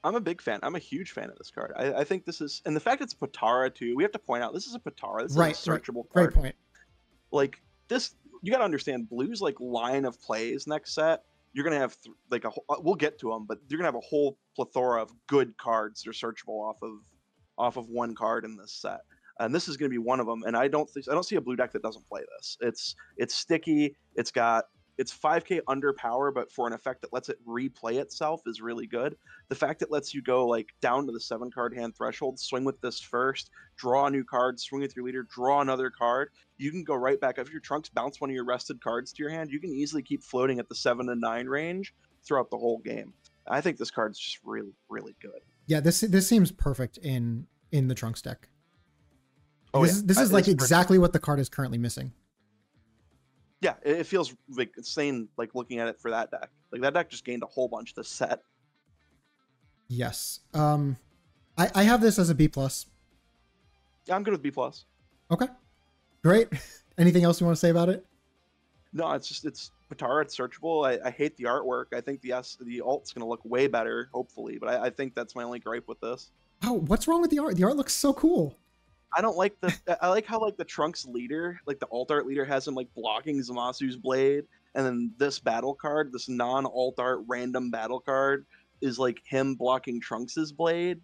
I'm a big fan. I'm a huge fan of this card. I think this is, and the fact it's Potara too. We have to point out this is a Potara. This is a searchable card. Great point. Like this, you got to understand. Blue's like line of plays next set. You're gonna have we'll get to them, but you're gonna have a whole plethora of good cards that are searchable off of 1 card in this set. And this is gonna be one of them. And I don't see a blue deck that doesn't play this. It's sticky. It's 5k under power, but for an effect that lets it replay itself is really good. The fact it lets you go like down to the 7-card hand threshold, swing with this first, draw a new card, swing with your leader, draw another card. You can go right back. If your trunks bounce one of your rested cards to your hand, you can easily keep floating at the 7 and 9 range throughout the whole game. I think this card's just really, really good. Yeah, this seems perfect in the Trunks deck. This is like exactly what the card is currently missing. Yeah, it feels like insane, like looking at it for that deck. Like that deck just gained a whole bunch this set. Yes. I have this as a B+. Yeah, I'm good with B+. Okay. Great. Anything else you want to say about it? No, it's Potara, it's searchable. I hate the artwork. I think the alt's gonna look way better, hopefully, but I think that's my only gripe with this. Oh, what's wrong with the art? The art looks so cool. I don't like I like how like the Trunks leader, like the alt art leader has him like blocking Zamasu's blade, and then this battle card, this non-alt art random battle card, is like him blocking Trunks's blade.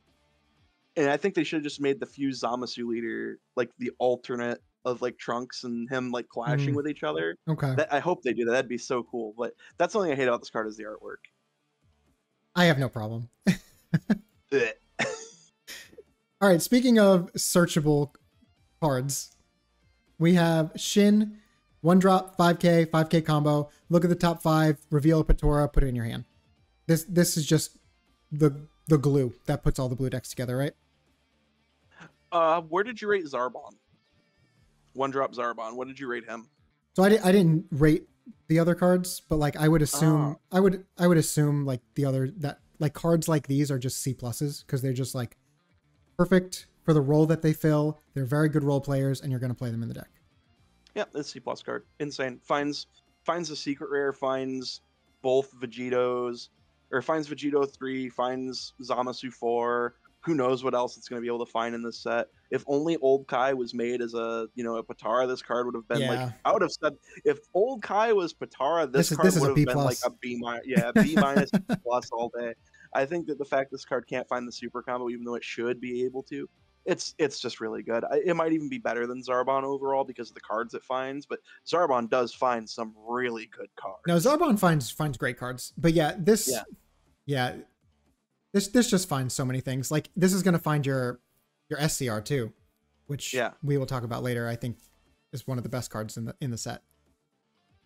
And I think they should have just made the Fused Zamasu leader like the alternate of like Trunks and him like clashing with each other. Okay. I hope they do that. That'd be so cool. But that's the only thing I hate about this card is the artwork. I have no problem. All right, speaking of searchable cards, we have Shin, 1-drop, 5k, 5k combo. Look at the top 5, reveal a Potara, put it in your hand. This is just the glue that puts all the blue decks together, right? Where did you rate Zarbon? One drop Zarbon. What did you rate him? So I didn't rate the other cards, but like I would assume Oh. I would assume like the other that like cards like these are just C pluses because they're just like perfect for the role that they fill. They're very good role players, and you're going to play them in the deck. Yeah, this C plus card. Insane. Finds a secret rare, finds both Vegetos, or finds Vegito 3, finds Zamasu 4. Who knows what else it's going to be able to find in this set. If only Old Kai was made as a, you know, a Patara, this card would have been like, I would have said, if Old Kai was Patara, this card would have been like a B minus, B minus plus all day. I think that the fact this card can't find the super combo, even though it should be able to, it's just really good. It might even be better than Zarbon overall because of the cards it finds, but Zarbon does find some really good cards. No, Zarbon finds great cards, but yeah, this just finds so many things. Like this is going to find your SCR too, which we will talk about later. I think is one of the best cards in the set.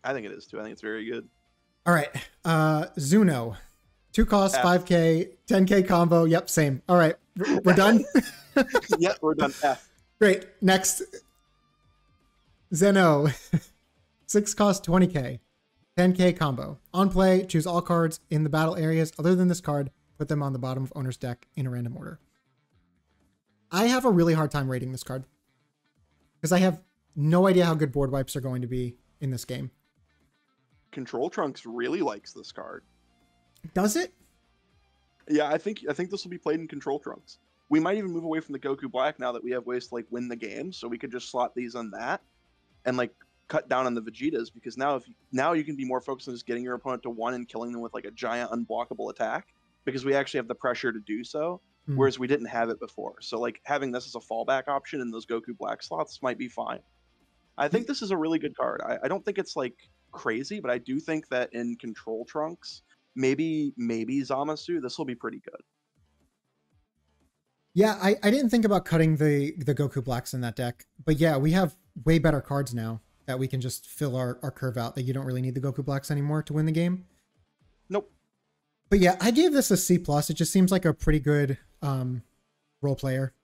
I think it is too. I think it's very good. All right, Zuno, 2 costs, 5K, 10K combo. Yep, same. All right, we're done. Yep, we're done. F. Great. Next, Zeno, 6 cost, 20K, 10K combo. On play, choose all cards in the battle areas other than this card. Put them on the bottom of owner's deck in a random order. I have a really hard time rating this card because I have no idea how good board wipes are going to be in this game. Control Trunks really likes this card. Does it? Yeah, I think this will be played in Control Trunks. We might even move away from the Goku Black now that we have ways to like win the game, so we could just slot these on that and like cut down on the Vegetas, because now you can be more focused on just getting your opponent to 1 and killing them with like a giant unblockable attack, because we actually have the pressure to do so, whereas we didn't have it before. So like having this as a fallback option in those Goku Black slots might be fine. I think this is a really good card. I don't think it's like crazy, but I do think that in Control Trunks, maybe Zamasu, this will be pretty good. Yeah, I didn't think about cutting the Goku Blacks in that deck, but yeah, we have way better cards now that we can just fill our curve out, that you don't really need the Goku Blacks anymore to win the game. Nope. But yeah, I gave this a C+. It just seems like a pretty good role player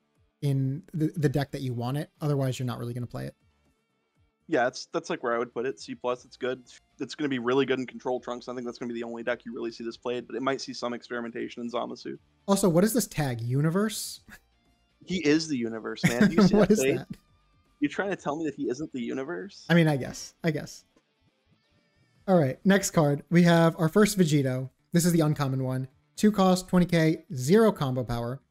in the deck that you want it. Otherwise, you're not really going to play it. Yeah, that's like where I would put it. C+, it's good. It's going to be really good in Control Trunks. I think that's going to be the only deck you really see this played, but it might see some experimentation in Zamasu. Also, what is this tag? Universe? He is the universe, man. Do you see what that is face? that? You're trying to tell me that he isn't the universe? I mean, I guess. All right, next card. We have our first Vegito. This is the uncommon one. 2 cost, 20k, 0 combo power.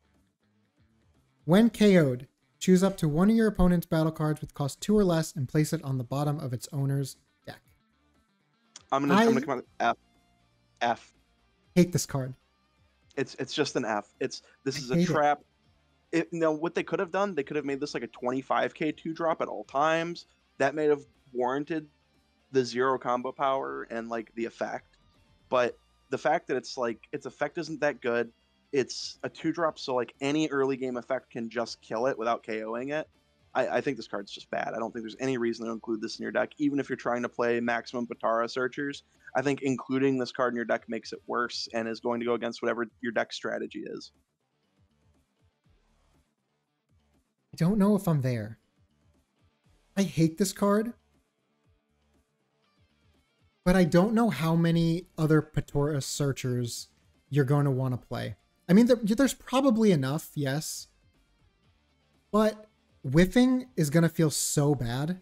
When KO'd, choose up to one of your opponent's battle cards with cost 2 or less and place it on the bottom of its owner's deck. I'm gonna come out with F. Hate this card. It's just an F. This is a trap. What they could have done, they could have made this like a 25k 2-drop at all times. That may have warranted the 0 combo power and like the effect. But the fact that it's like its effect isn't that good. It's a 2-drop, so like any early game effect can just kill it without KOing it. I think this card's just bad. I don't think there's any reason to include this in your deck, even if you're trying to play maximum Patara searchers. I think including this card in your deck makes it worse and is going to go against whatever your deck strategy is. I don't know if I'm there. I hate this card, but I don't know how many other Patara searchers you're going to want to play. I mean, there's probably enough, yes, but whiffing is going to feel so bad.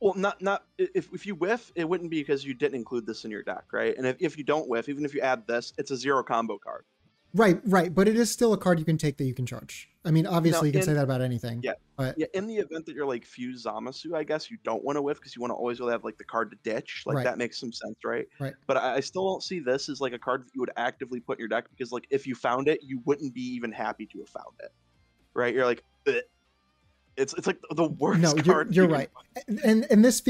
Well, not if you whiff, it wouldn't be because you didn't include this in your deck, right? And if you don't whiff, even if you add this, it's a 0 combo card. Right, but it is still a card you can take that you can charge. I mean, obviously you can say that about anything. Yeah, but yeah. In the event that you're like Fuse Zamasu, I guess you don't want to whiff because you want to always really have like the card to ditch. Like that makes some sense, right? Right. But I still don't see this as like a card that you would actively put in your deck, because like if you found it, you wouldn't be even happy to have found it, right? You're like, ugh. It's like the worst. No, card you're right. And this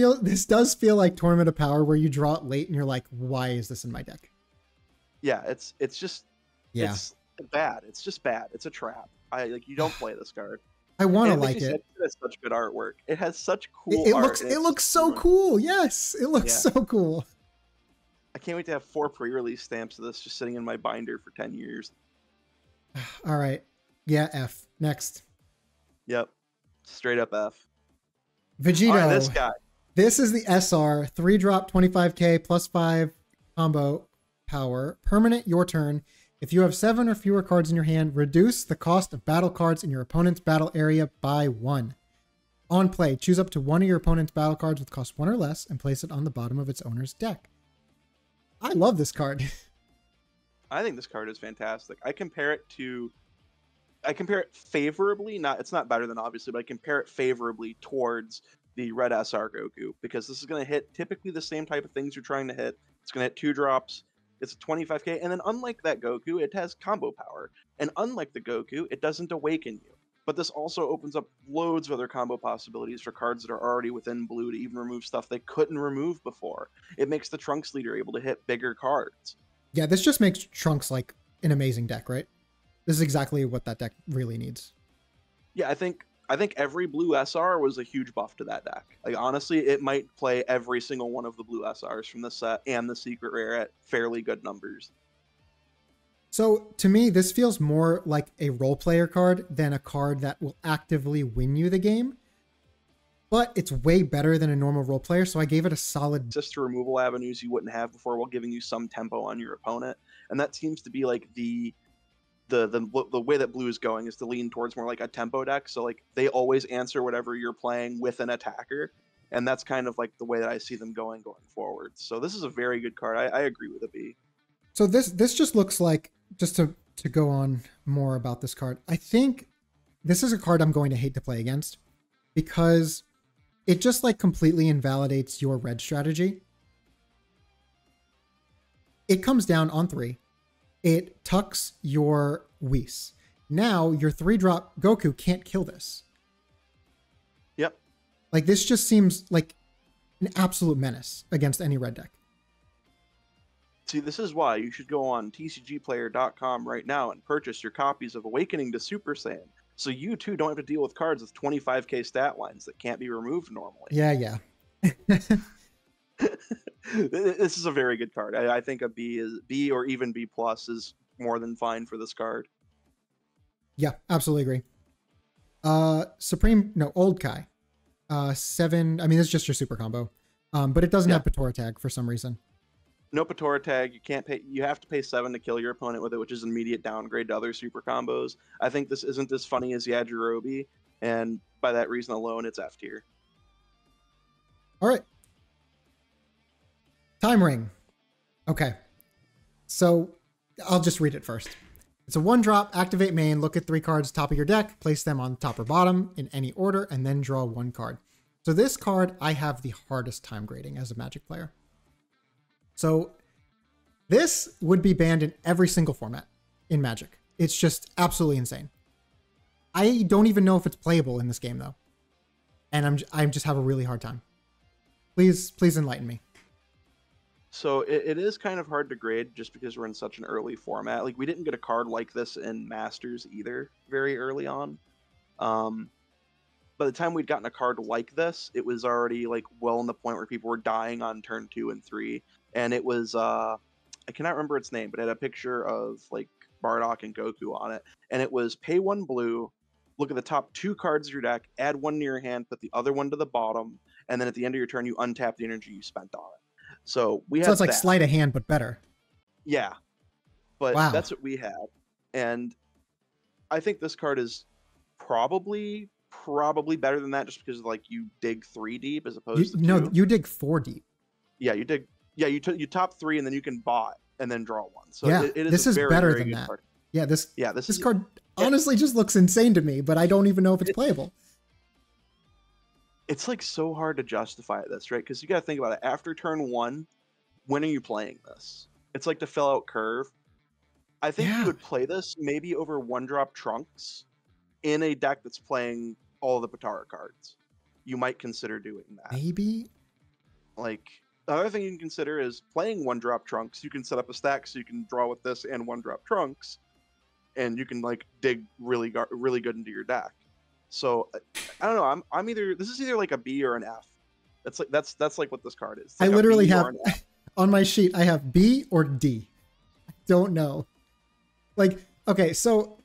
does feel like Tournament of Power, where you draw it late and you're like, why is this in my deck? Yeah, it's just it's bad. It's just bad. It's a trap. You don't play this card. I want to like it. It has such good artwork. It has such cool art. It looks so cool. Yes, it looks so cool. I can't wait to have 4 pre-release stamps of this just sitting in my binder for 10 years. All right. Yeah, F. Next. Yep. Straight up F. Vegito. All right, this guy. This is the SR. 3-drop, 25k, +5 combo power. Permanent, your turn. If you have 7 or fewer cards in your hand, reduce the cost of battle cards in your opponent's battle area by 1. On play, choose up to one of your opponent's battle cards with cost 1 or less and place it on the bottom of its owner's deck. I love this card. I think this card is fantastic. I compare it favorably, it's not better than obviously, but I compare it favorably towards the red SR Goku, because this is going to hit typically the same type of things you're trying to hit. It's going to hit 2 drops. It's a 25k, and then unlike that Goku, it has combo power. And unlike the Goku, it doesn't awaken you. But this also opens up loads of other combo possibilities for cards that are already within blue to even remove stuff they couldn't remove before. It makes the Trunks leader able to hit bigger cards. Yeah, this just makes Trunks like an amazing deck, right? This is exactly what that deck really needs. Yeah, I think every blue SR was a huge buff to that deck. Like, honestly, it might play every single one of the blue SRs from the set and the secret rare at fairly good numbers. So to me, this feels more like a role player card than a card that will actively win you the game. But it's way better than a normal role player, so I gave it a solid. Just to removal avenues you wouldn't have before while giving you some tempo on your opponent. And that seems to be like the way that blue is going is to lean towards more like a tempo deck. So like they always answer whatever you're playing with an attacker, and that's kind of like the way that I see them going forward. So this is a very good card. I agree with a B. So this just looks like, just to go on more about this card, I think this is a card I'm going to hate to play against, because it just like completely invalidates your red strategy. It comes down on 3. It tucks your Whis. Now your 3-drop Goku can't kill this. Yep. Like, this just seems like an absolute menace against any red deck. See, this is why you should go on tcgplayer.com right now and purchase your copies of Awakening to Super Saiyan, so you too don't have to deal with cards with 25k stat lines that can't be removed normally. Yeah. This is a very good card. I think a B or even B+ is more than fine for this card. Yeah, absolutely agree. Old Kai. 7, I mean, it's just your super combo. But it doesn't have Patora tag for some reason. No Patora tag. You can't pay. You have to pay 7 to kill your opponent with it, which is an immediate downgrade to other super combos. I think this isn't as funny as Yajirobe, and by that reason alone, it's F tier. All right. Time Ring. Okay. So I'll just read it first. It's a 1-drop, activate main, look at 3 cards top of your deck, place them on top or bottom in any order, and then draw 1 card. So this card I have the hardest time grading as a Magic player. So this would be banned in every single format in Magic. It's just absolutely insane. I don't even know if it's playable in this game though. And I just have a really hard time. Please enlighten me. So it is kind of hard to grade just because we're in such an early format. Like, we didn't get a card like this in Masters either very early on. By the time we'd gotten a card like this, it was already like well in the point where people were dying on turn 2 and 3. And it was, I cannot remember its name, but it had a picture of like Bardock and Goku on it. And it was pay 1 blue, look at the top 2 cards of your deck, add 1 to your hand, put the other one to the bottom, and then at the end of your turn, you untap the energy you spent on it. So we had it's like sleight of hand, but better. Yeah. But wow. That's what we had. And I think this card is probably better than that, just because like you dig 3 deep as opposed to 2. No, you dig 4 deep. Yeah, you dig. Yeah, you top 3 and then you can bot and then draw 1. So yeah, it is this is very, better very than good that. card. Yeah, this is, card honestly just looks insane to me, but I don't even know if it's playable. It's like so hard to justify this, right? Because you got to think about it. After turn 1, when are you playing this? It's like to fill out curve. I think you would play this maybe over 1-drop Trunks in a deck that's playing all the Patara cards. You might consider doing that. Maybe. Like, the other thing you can consider is playing 1-drop Trunks. You can set up a stack so you can draw with this and 1-drop Trunks, and you can like dig really good into your deck. So I don't know. I'm either, this is either like a B or an F. That's like what this card is. Like I literally have on my sheet I have B or D. I don't know. Like, okay, so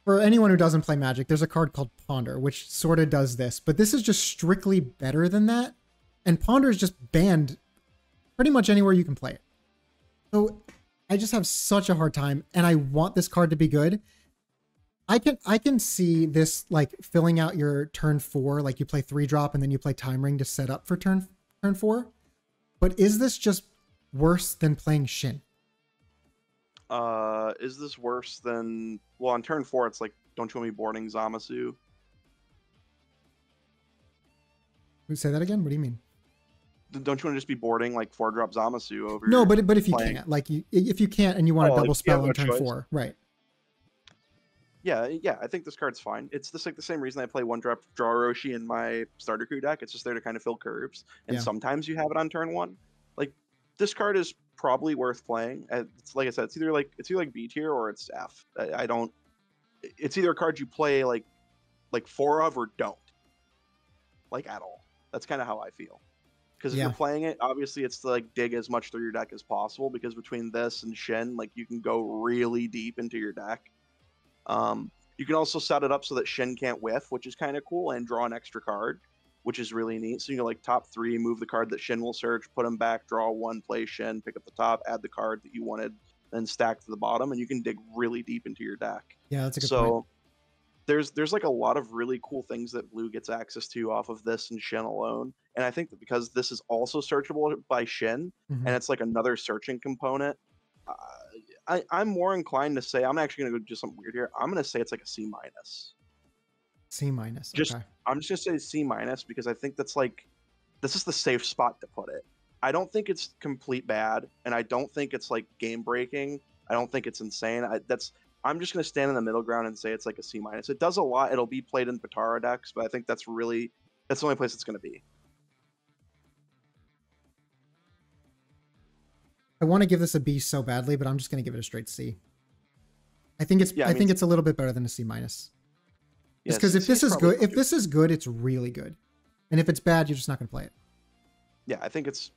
for anyone who doesn't play Magic, there's a card called Ponder, which sort of does this, but this is just strictly better than that. And Ponder is just banned pretty much anywhere you can play it. So I just have such a hard time, and I want this card to be good. I can see this like filling out your turn 4, like you play 3-drop and then you play Time Ring to set up for turn 4. But is this just worse than playing Shin? Is this worse than, well, on turn 4 it's like, don't you want me boarding Zamasu? Say that again? What do you mean? Don't you want to just be boarding like 4-drop Zamasu over? No, but if you can't, like if you can't and you want a double spell on turn 4, right? Yeah, I think this card's fine. It's just like the same reason I play 1-drop Draw Roshi in my starter crew deck. It's just there to kind of fill curves, and sometimes you have it on turn 1. Like this card is probably worth playing. It's like I said, it's either like B tier or it's F. I don't. It's either a card you play like 4 of or don't, like at all. That's kind of how I feel. Because if you're playing it, obviously it's to like dig as much through your deck as possible. Because between this and Shin, like you can go really deep into your deck. You can also set it up so that Shin can't whiff, which is kind of cool, and draw an extra card, which is really neat. So you can like top 3, move the card that Shin will search, put him back, draw 1, play Shin, pick up the top, add the card that you wanted, then stack to the bottom, and you can dig really deep into your deck. Yeah, that's a good point. There's like a lot of really cool things that Blue gets access to off of this and Shin alone. And I think that because this is also searchable by Shin, and it's like another searching component, I'm more inclined to say, I'm actually going to go do something weird here. I'm going to say it's like a C-. C-, okay. I'm just going to say C- because I think that's like, this is the safe spot to put it. I don't think it's complete bad, and I don't think it's like game breaking. I don't think it's insane. I'm just going to stand in the middle ground and say it's like a C-. It does a lot. It'll be played in Patara decks, but I think that's the only place it's going to be. I want to give this a B so badly, but I'm just going to give it a straight C. I think it's it's a little bit better than a C-. Just because if this is good, it's really good. And if it's bad, you're just not going to play it. Yeah, I think it's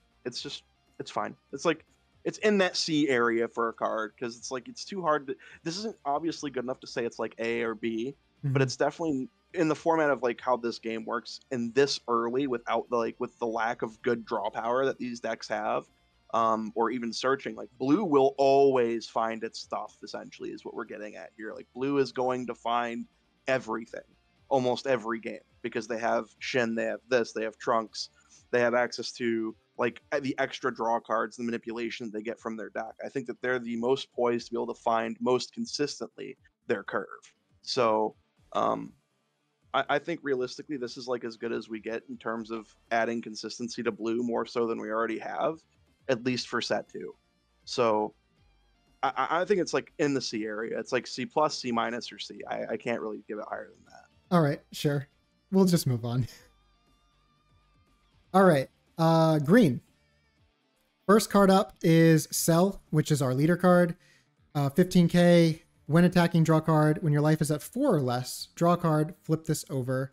fine. It's like, it's in that C area for a card, because it's like, it's too hard to, this isn't obviously good enough to say it's like A or B, but it's definitely in the format of like how this game works, and this early without with the lack of good draw power that these decks have. Or even searching, like Blue will always find its stuff, essentially, is what we're getting at here. Like Blue is going to find everything, almost every game, because they have Shin, they have this, they have Trunks, they have access to like the extra draw cards, the manipulation that they get from their deck. I think that they're the most poised to be able to find most consistently their curve. So I think realistically this is like as good as we get in terms of adding consistency to Blue, more so than we already have, at least for set 2. So I think it's like in the C area. It's like C+, C- or C. I can't really give it higher than that. All right, sure. We'll just move on. All right, green. First card up is Cell, which is our leader card. 15k, when attacking, draw card. When your life is at 4 or less, draw a card, flip this over.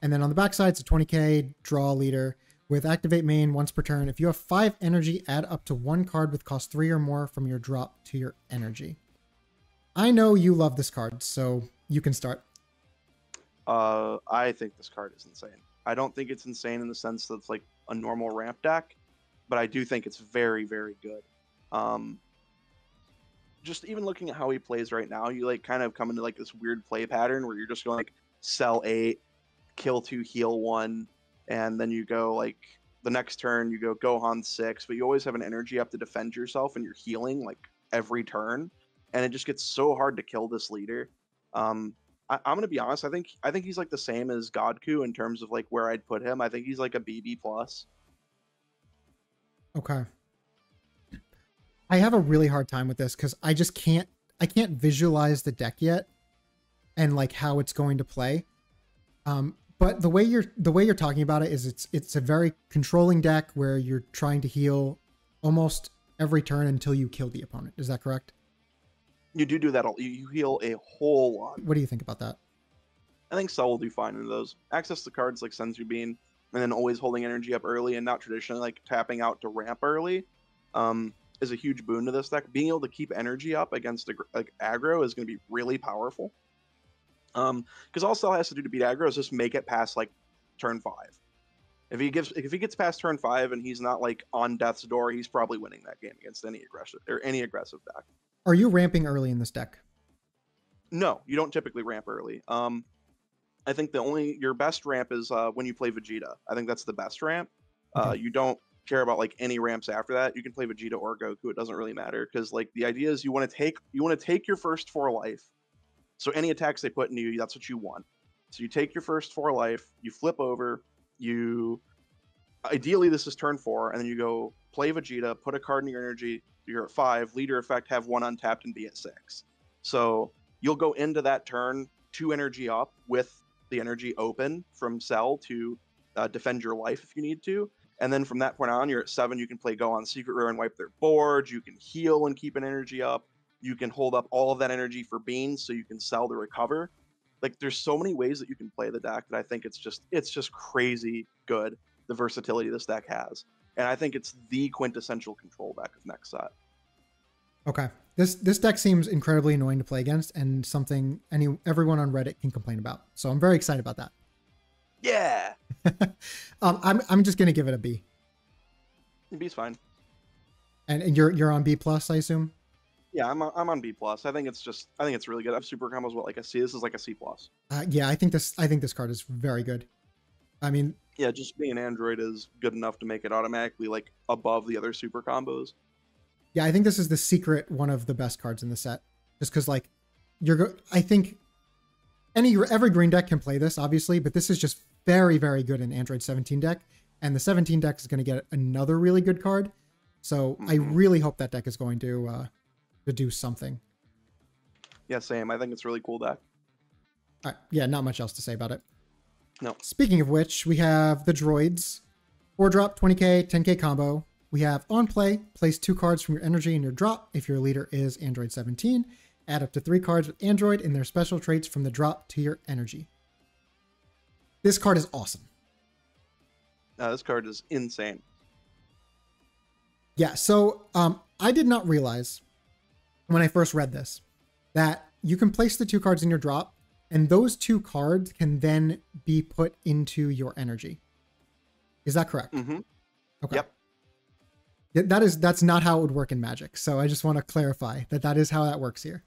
And then on the backside, it's a 20k, draw leader. With activate main once per turn, if you have 5 energy, add up to 1 card with cost 3 or more from your drop to your energy. I know you love this card, so you can start. I think this card is insane. I don't think it's insane in the sense that it's like a normal ramp deck, but I do think it's very, very good. Just even looking at how he plays right now, you like kind of come into like this weird play pattern where you're just going like sell 8, kill 2, heal 1. And then you go like the next turn, you go Gohan 6, but you always have an energy up to defend yourself, and you're healing like every turn, and it just gets so hard to kill this leader. I'm gonna be honest. I think he's like the same as Godku in terms of like where I'd put him. I think he's like a BB plus. Okay. I have a really hard time with this because I can't visualize the deck yet and like how it's going to play. But the way you're talking about it is it's a very controlling deck where you're trying to heal almost every turn until you kill the opponent. Is that correct? You do that. You heal a whole lot. What do you think about that? I think Cell will do fine in those. Access to cards like Senzu Bean, and then always holding energy up early and not traditionally like tapping out to ramp early, is a huge boon to this deck. Being able to keep energy up against like aggro is going to be really powerful. Because all Cell has to do to beat aggro is just make it past like turn 5. If he gets past turn 5 and he's not like on death's door, he's probably winning that game against any aggressive deck. Are you ramping early in this deck? No, you don't typically ramp early. I think your best ramp is when you play Vegeta. I think that's the best ramp. Okay. You don't care about like any ramps after that. You can play Vegeta or Goku. It doesn't really matter because like the idea is you want to take your first 4 life. So any attacks they put into you, that's what you want. So you take your first 4 life, you flip over, ideally this is turn 4, and then you go play Vegeta, put a card in your energy, you're at 5, leader effect, have 1 untapped and be at 6. So you'll go into that turn 2 energy up with the energy open from Cell to defend your life if you need to. And then from that point on, you're at 7, you can play Go on Secret Rare and wipe their board, you can heal and keep an energy up, you can hold up all of that energy for beans so you can sell to recover. Like there's so many ways that you can play the deck that I think it's just crazy good, the versatility this deck has. And I think it's the quintessential control deck of next set. Okay. This deck seems incredibly annoying to play against and something everyone on Reddit can complain about. So I'm very excited about that. Yeah. I'm just gonna give it a B. B's fine. And you're on B plus, I assume? Yeah, I'm on B plus. I think it's really good. I have super combos like a C. This is like a C plus. Yeah, I think this card is very good. I mean, yeah, just being Android is good enough to make it automatically like above the other super combos. Yeah, I think this is the secret one of the best cards in the set. Just because like I think every green deck can play this, obviously, but this is just very, very good in Android 17 deck. And the 17 deck is going to get another really good card. So I really hope that deck is going to do something. Yeah, same. I think it's a really cool deck. All right. Yeah, not much else to say about it. No. Speaking of which, we have the droids. 4-drop, 20k, 10k combo. We have on play, place 2 cards from your energy in your drop if your leader is Android 17. Add up to 3 cards with Android and their special traits from the drop to your energy. This card is awesome. This card is insane. Yeah, so I did not realize when I first read this that you can place the 2 cards in your drop and those 2 cards can then be put into your energy. Is that correct? Mm-hmm. Okay. Yep. That's not how it would work in Magic. So I just want to clarify that is how that works here.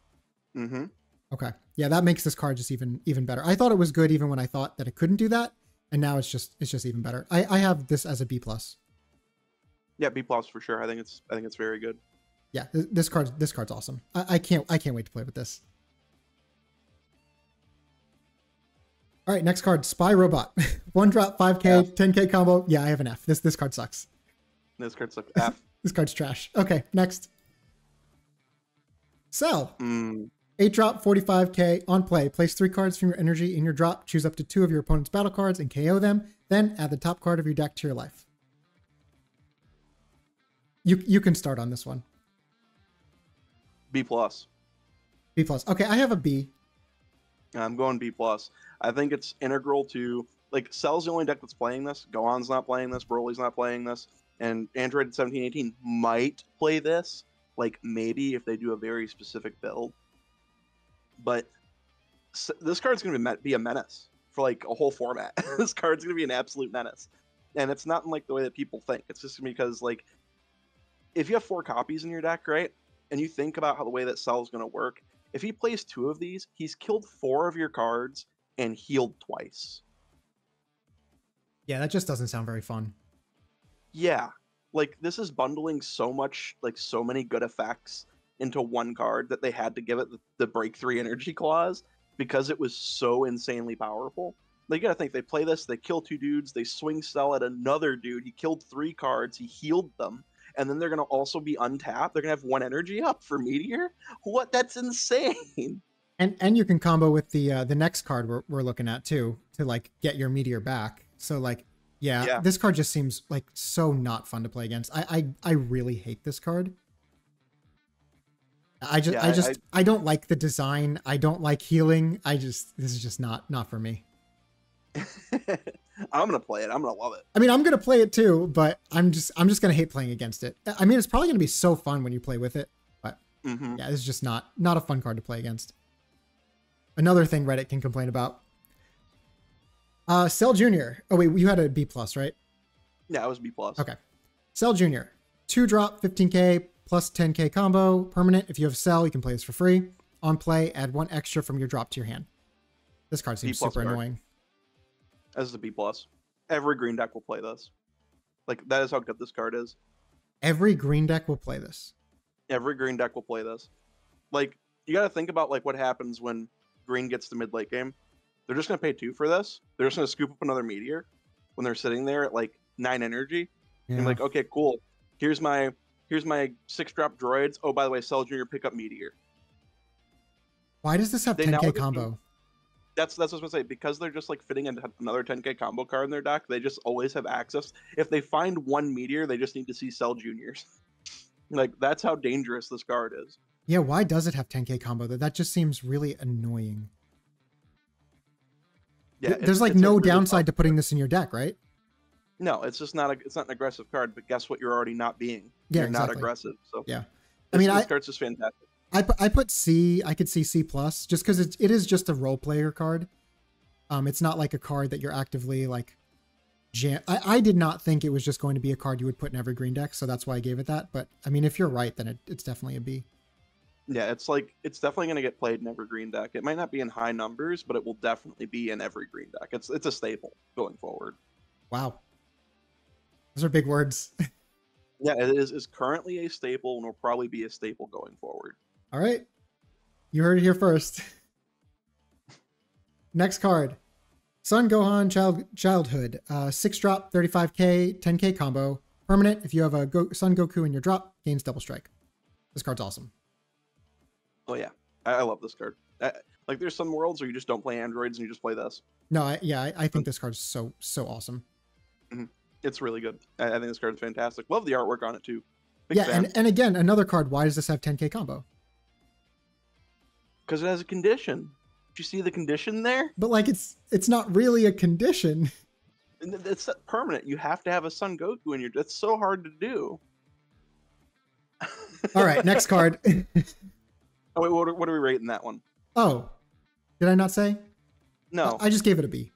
Mm-hmm. Okay. Yeah, that makes this card just even better. I thought it was good even when I thought that it couldn't do that, and now it's just even better. I have this as a B plus. Yeah, B plus for sure. I think it's very good. Yeah, this card's awesome. I can't wait to play with this. All right, next card, Spy Robot. 1-drop, 5k, F. 10k combo. Yeah, I have an F. This card sucks. This card's like F. This card's trash. Okay, next. Cell. 8 8-drop, 45k, on play. Place 3 cards from your energy in your drop. Choose up to 2 of your opponent's battle cards and KO them. Then add the top card of your deck to your life. You can start on this one. B plus. B plus. Okay, I have a B. I'm going B plus. I think it's integral to like Cell's the only deck that's playing this. Gohan's not playing this. Broly's not playing this. And Android 1718 might play this. Like maybe if they do a very specific build. But this card's going to be a menace for like a whole format. This card's going to be an absolute menace. And it's not in like the way that people think. It's just because like if you have 4 copies in your deck, right? And you think about how the way that Cell's going to work, if he plays 2 of these, he's killed 4 of your cards and healed twice. Yeah, that just doesn't sound very fun. Yeah, like this is bundling so much, like so many good effects into one card that they had to give it the break 3 energy clause because it was so insanely powerful. Like, you gotta think, they play this, they kill 2 dudes, they swing Cell at another dude, he killed 3 cards, he healed them, and then they're gonna also be untapped. They're gonna have 1 energy up for Meteor. What? That's insane. And you can combo with the next card we're looking at too to like get your Meteor back. So like, yeah, this card just seems like so not fun to play against. I really hate this card. I don't like the design. I don't like healing. This is just not for me. I'm gonna play it. I'm gonna love it. I mean, I'm gonna play it too, but I'm just gonna hate playing against it. I mean, it's probably gonna be so fun when you play with it, but yeah, it's just not a fun card to play against. Another thing Reddit can complain about. Cell Junior. Oh wait, you had a B plus, right? Yeah, it was B plus. Okay. Cell Junior. 2-drop, 15k plus 10k combo, permanent. If you have Cell, you can play this for free. On play, add 1 extra from your drop to your hand. This card seems B+ super card. annoying. This is a B plus. Every green deck will play this. Like, that is how good this card is. Every green deck will play this. Every green deck will play this. Like, you got to think about like what happens when green gets to mid late game. They're just gonna pay 2 for this. They're just gonna scoop up another meteor when they're sitting there at like 9 energy. Yeah. And like, okay, cool. Here's my 6-drop droids. Oh, by the way, Cell Junior pick up meteor. Why does this have They now 10k have to- combo? That's what I was gonna say. Because they're just like fitting another 10k combo card in their deck, they just always have access. If they find 1 meteor, they just need to see Cell Juniors. Like, that's how dangerous this card is. Yeah, why does it have 10k combo? That just seems really annoying. Yeah, There's like it's no really downside to tough. putting this in your deck, right? No, it's just not it's not an aggressive card. But guess what? You're already not being. Yeah, You're not exactly. aggressive. So Yeah. this card's just fantastic. I put C. I could see C plus just because it is just a role player card. It's not like a card that you're actively like. I did not think it was just going to be a card you would put in every green deck, so that's why I gave it that. But I mean, if you're right, then it's definitely a B. Yeah, it's definitely going to get played in every green deck. It might not be in high numbers, but it will definitely be in every green deck. It's a staple going forward. Wow, those are big words. Yeah, it is currently a staple and will probably be a staple going forward. All right, you heard it here first. Next card, Son Gohan Childhood, 6-drop, 35k, 10k combo, permanent. If you have a Son Goku in your drop, gains double strike. This card's awesome. Oh yeah, I love this card. Like, there's some worlds where you just don't play androids and you just play this. No, I think this card's so awesome. It's really good. I think this card's fantastic. Love the artwork on it too. Big Yeah, fan. and again, another card. Why does this have 10k combo? Because it has a condition. Did you see the condition there? But like, it's not really a condition. It's permanent. You have to have a Son Goku in your. That's so hard to do. All right, next card. Oh wait, what are we rating that one? Oh, did I not say? No. I just gave it a B.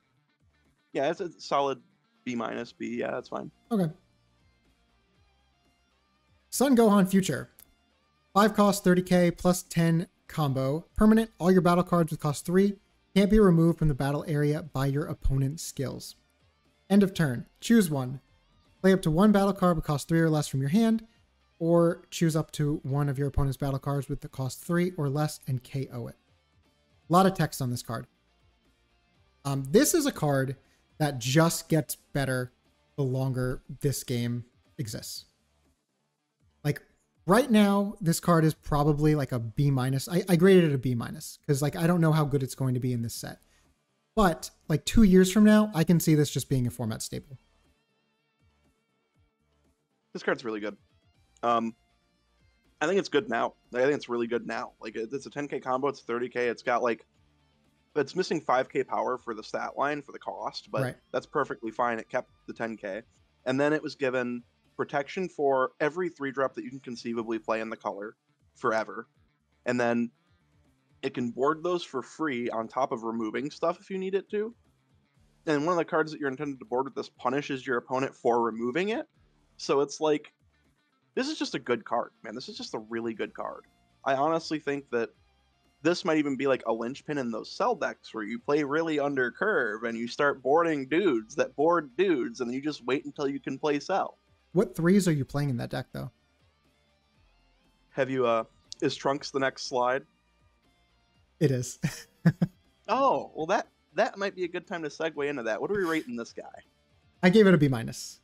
Yeah, it's a solid B minus B. Yeah, that's fine. Okay. Son Gohan Future. 5 cost, 30k, plus 10 combo. Permanent. All your battle cards with cost 3 can't be removed from the battle area by your opponent's skills. End of turn. Choose one. Play up to 1 battle card with cost 3 or less from your hand, or choose up to 1 of your opponent's battle cards with the cost 3 or less and KO it. A lot of text on this card. This is a card that just gets better the longer this game exists. Like, right now, this card is probably like a B minus. I graded it a B minus because like I don't know how good it's going to be in this set. But like 2 years from now, I can see this just being a format staple. This card's really good. I think it's good now. I think it's really good now. Like, it's a 10k combo. It's 30k. It's got like, it's missing 5k power for the stat line for the cost, but Right. that's perfectly fine. It kept the 10k, and then it was given protection for every 3-drop that you can conceivably play in the color forever, and then it can board those for free on top of removing stuff if you need it to. And one of the cards that you're intended to board with this punishes your opponent for removing it. So it's like, this is just a good card, man. This is just a really good card. I honestly think that this might even be like a linchpin in those Cell decks where you play really under curve and you start boarding dudes that board dudes, and then you just wait until you can play Cell. What 3s are you playing in that deck though? Have you, is Trunks the next slide? It is. Oh, well that might be a good time to segue into that. What are we rating this guy? I gave it a B minus.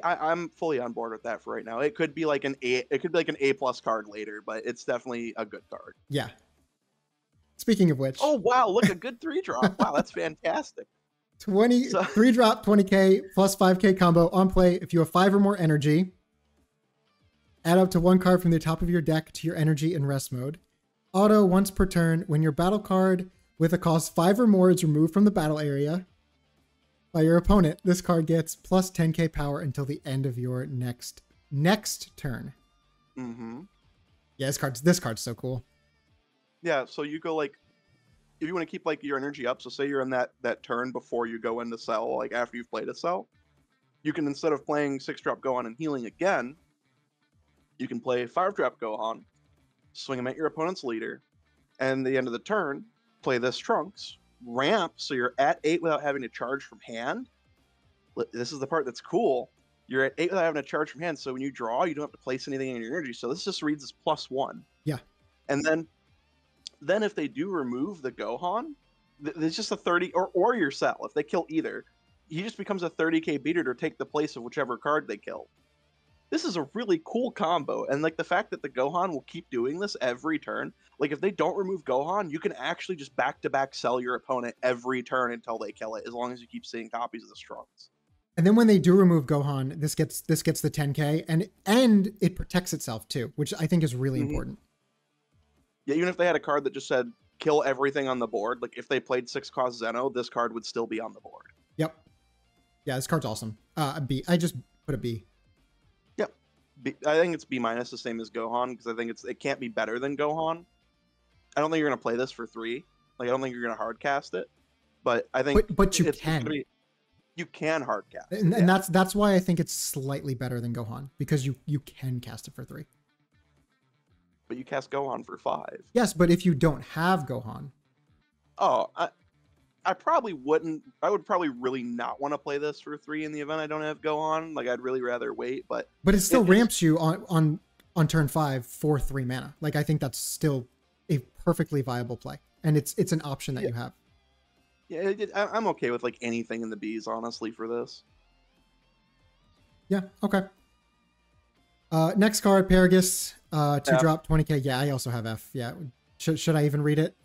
I'm fully on board with that for right now. It could be like an A. It could be like an A+ card later, but it's definitely a good card. Yeah. Speaking of which, Oh wow! Look, a good 3-drop. Wow, that's fantastic. 3 drop 20k plus 5k combo on play. If you have 5 or more energy, add up to 1 card from the top of your deck to your energy in rest mode. Auto once per turn. When your battle card with a cost 5 or more is removed from the battle area by your opponent, this card gets plus 10k power until the end of your next turn. Mm-hmm. Yeah, this card's so cool. Yeah, so you go like if you want to keep like your energy up, so say you're in that turn before you go into Cell, like after you've played a Cell, you can, instead of playing 6-drop Gohan and healing again, you can play 5-drop Gohan, swing him at your opponent's leader, and at the end of the turn, play this Trunks, ramp so you're at 8 without having to charge from hand. This is the part that's cool. You're at 8 without having to charge from hand, so when you draw, you don't have to place anything in your energy. So this just reads as +1. Yeah. And then if they do remove the Gohan, there's just a 30, or your Cell. If they kill either, he just becomes a 30k beater to take the place of whichever card they kill. This is a really cool combo, and like the fact that the Gohan will keep doing this every turn. Like if they don't remove Gohan, you can actually just back-to-back Cell your opponent every turn until they kill it, as long as you keep seeing copies of the Trunks. And then when they do remove Gohan, this gets the 10k, and it protects itself too, which I think is really important. Yeah, even if they had a card that just said kill everything on the board, like if they played 6-cost Zeno, this card would still be on the board. Yep. Yeah, this card's awesome. A B. I just put a B. Yep. I think it's B-, the same as Gohan, because I think it can't be better than Gohan. I don't think you're gonna play this for 3. Like I don't think you're gonna hard cast it, but I think but you it's can. You can hard cast, and that's why I think it's slightly better than Gohan, because you can cast it for 3. But you cast Gohan for 5. Yes, but if you don't have Gohan, I probably wouldn't. I would probably really not want to play this for 3 in the event I don't have Gohan. Like I'd really rather wait. But it still ramps you on turn 5 for 3 mana. Like I think that's still a perfectly viable play, and it's an option that you have. Yeah, I'm okay with like anything in the Bs, honestly, for this. Yeah. Okay. Next card, Paragus. 2-drop, 20k. Yeah, I also have F. Yeah. Should I even read it?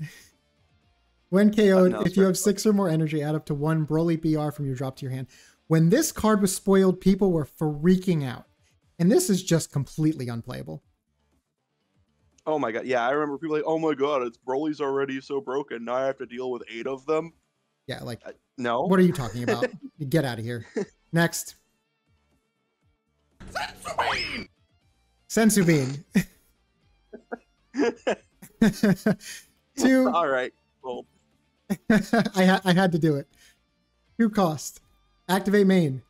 When KO'd, No, if you have 6 or more energy, add up to 1 Broly BR from your drop to your hand. When this card was spoiled, people were freaking out. And this is just completely unplayable. Oh my god. Yeah, I remember people like, oh my god, it's Broly's already so broken. Now I have to deal with 8 of them. Yeah, like, no. What are you talking about? Get out of here. Next. Senzu Bean. 2. All right. Well, I had to do it. 2 cost. Activate main.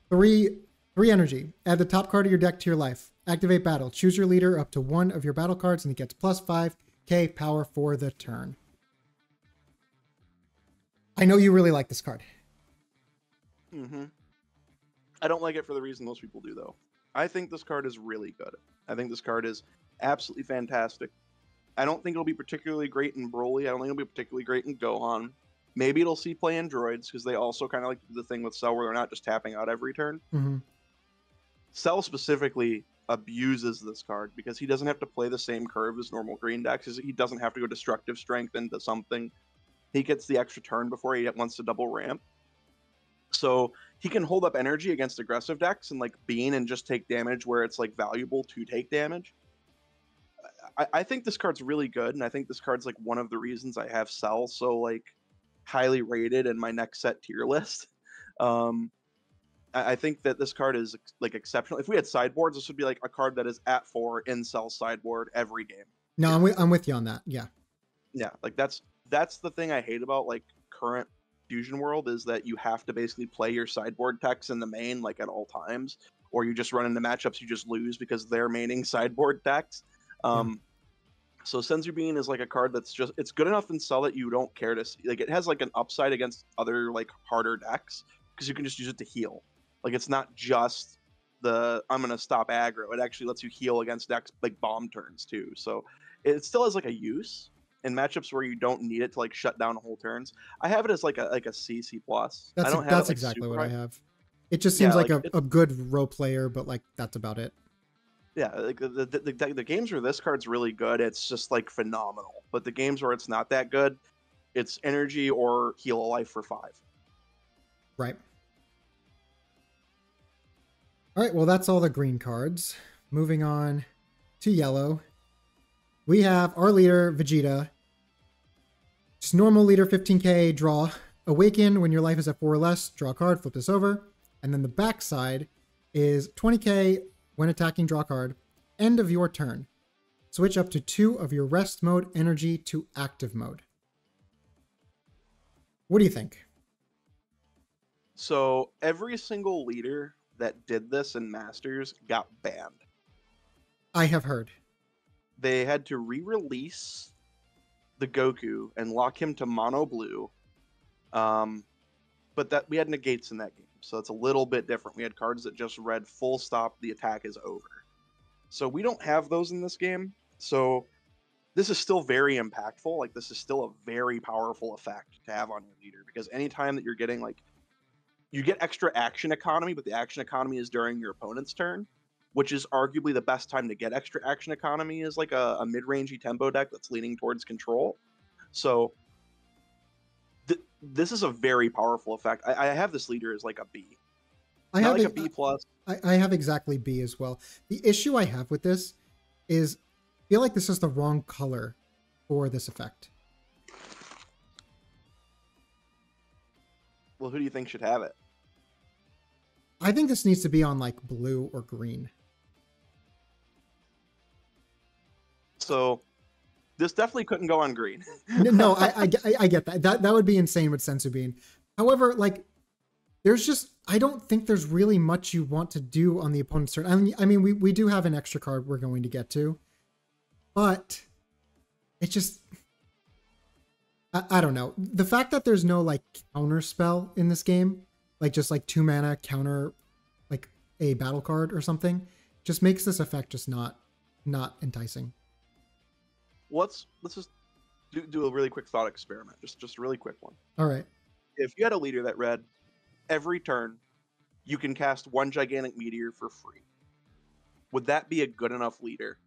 3 energy. Add the top card of your deck to your life. Activate battle. Choose your leader up to 1 of your battle cards, and it gets plus 5k power for the turn. I know you really like this card. I don't like it for the reason most people do, though. I think this card is really good. I think this card is absolutely fantastic. I don't think it'll be particularly great in Broly. I don't think it'll be particularly great in Gohan. Maybe it'll see play in Droids, because they also kind of like to do the thing with Cell where they're not just tapping out every turn. Cell specifically abuses this card because he doesn't have to play the same curve as normal green decks. He doesn't have to go destructive strength into something. He gets the extra turn before he wants to double ramp. So he can hold up energy against aggressive decks and like Bean and just take damage where it's like valuable to take damage. I think this card's really good, and I think this card's like one of the reasons I have Cell so like highly rated in my next set tier list. I think that this card is like exceptional. If we had sideboards, this would be like a card that is at 4 in Cell sideboard every game. No, I'm with you on that. Yeah. Yeah, like that's the thing I hate about like current Fusion World is that you have to basically play your sideboard techs in the main like at all times, or you just run into matchups you just lose because they're maining sideboard decks. So Senzu Bean is like a card that's just, it's good enough in Cell that you don't care to see. Like it has like an upside against other like harder decks because you can just use it to heal. Like it's not just the I'm gonna stop aggro. It actually lets you heal against decks like bomb turns too. So it still has like a use in matchups where you don't need it to like shut down whole turns. I have it as like a C plus. That's exactly what I have. It just seems like a good role player, but like that's about it. Yeah, like the games where this card's really good, it's just like phenomenal. But the games where it's not that good, it's energy or heal a life for 5. Right. All right, well, that's all the green cards. Moving on to yellow. We have our leader, Vegeta. Just normal leader, 15k, draw. Awaken when your life is at 4 or less, draw a card, flip this over. And then the back side is 20k when attacking, draw a card. End of your turn. Switch up to 2 of your rest mode energy to active mode. What do you think? So every single leader that did this in Masters got banned. I have heard. They had to re-release the Goku and lock him to mono blue. But that we had negates in that game, so it's a little bit different. We had cards that just read full stop, the attack is over. So we don't have those in this game. So this is still very impactful. Like, this is still a very powerful effect to have on your leader, because anytime that you're getting, like, you get extra action economy, but the action economy is during your opponent's turn, which is arguably the best time to get extra action economy, is like a mid-rangey tempo deck that's leaning towards control. So this is a very powerful effect. I have this leader as like a B. I Not have like a B plus. I have exactly B as well. The issue I have with this is I feel like this is the wrong color for this effect. Well, who do you think should have it? I think this needs to be on like blue or green. So this definitely couldn't go on green. No, I get that. That would be insane with Senzu Bean. However, like, there's just, I don't think there's really much you want to do on the opponent's turn. I mean, we do have an extra card we're going to get to, but it just, I don't know. The fact that there's no like counter spell in this game, like just like 2 mana counter, like a battle card or something, just makes this effect just not enticing. Let's just do a really quick thought experiment. Just a really quick one. All right. If you had a leader that read every turn you can cast 1 gigantic meteor for free, would that be a good enough leader?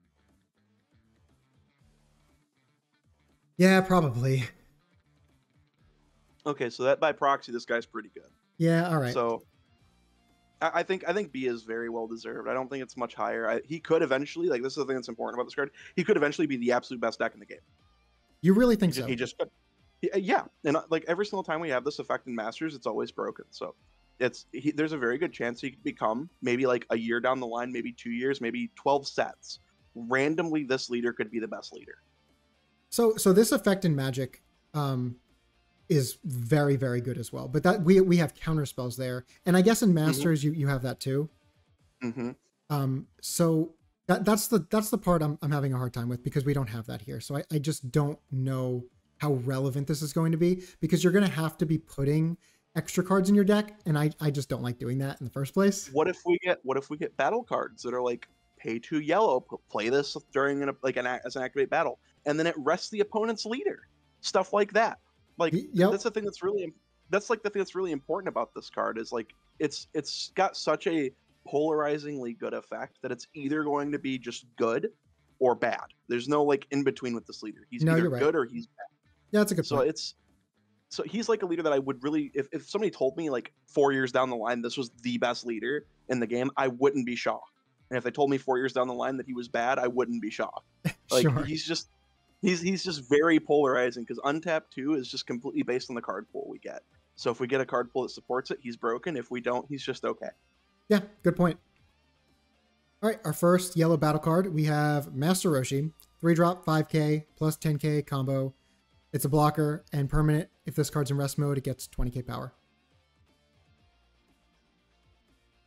Yeah, probably. Okay, so that by proxy, this guy's pretty good. Yeah, all right. So I think B is very well deserved. I don't think it's much higher. He could eventually, like, this is the thing that's important about this card, he could eventually be the absolute best deck in the game. You really think so? He just could. Yeah, and like every single time we have this effect in Masters, it's always broken. So there's a very good chance he could become, maybe like a year down the line, maybe 2 years, maybe 12 sets. Randomly, this leader could be the best leader. So this effect in Magic is very, very good as well. But that we have counter spells there, and I guess in Masters you have that too. So that's the part I'm having a hard time with, because we don't have that here. So I just don't know how relevant this is going to be, because you're going to have to be putting extra cards in your deck, and I just don't like doing that in the first place. What if we get battle cards that are like pay 2 yellow, play this during as an activate battle, and then it rests the opponent's leader, stuff like that. Like, yep. That's the thing that's really important about this card, is like it's got such a polarizingly good effect that it's either going to be just good or bad. There's no like in between with this leader. He's either good or he's bad. Yeah, that's a good point. So he's like a leader that I would really, if somebody told me like 4 years down the line this was the best leader in the game, I wouldn't be shocked. And if they told me 4 years down the line that he was bad, I wouldn't be shocked. Like, sure. he's just very polarizing, because Untapped 2 is just completely based on the card pool we get. So if we get a card pool that supports it, he's broken. If we don't, he's just okay. Yeah, good point. All right, our first yellow battle card, we have Master Roshi, 3-drop, 5k, plus 10k combo. It's a blocker and permanent. If this card's in rest mode, it gets 20k power.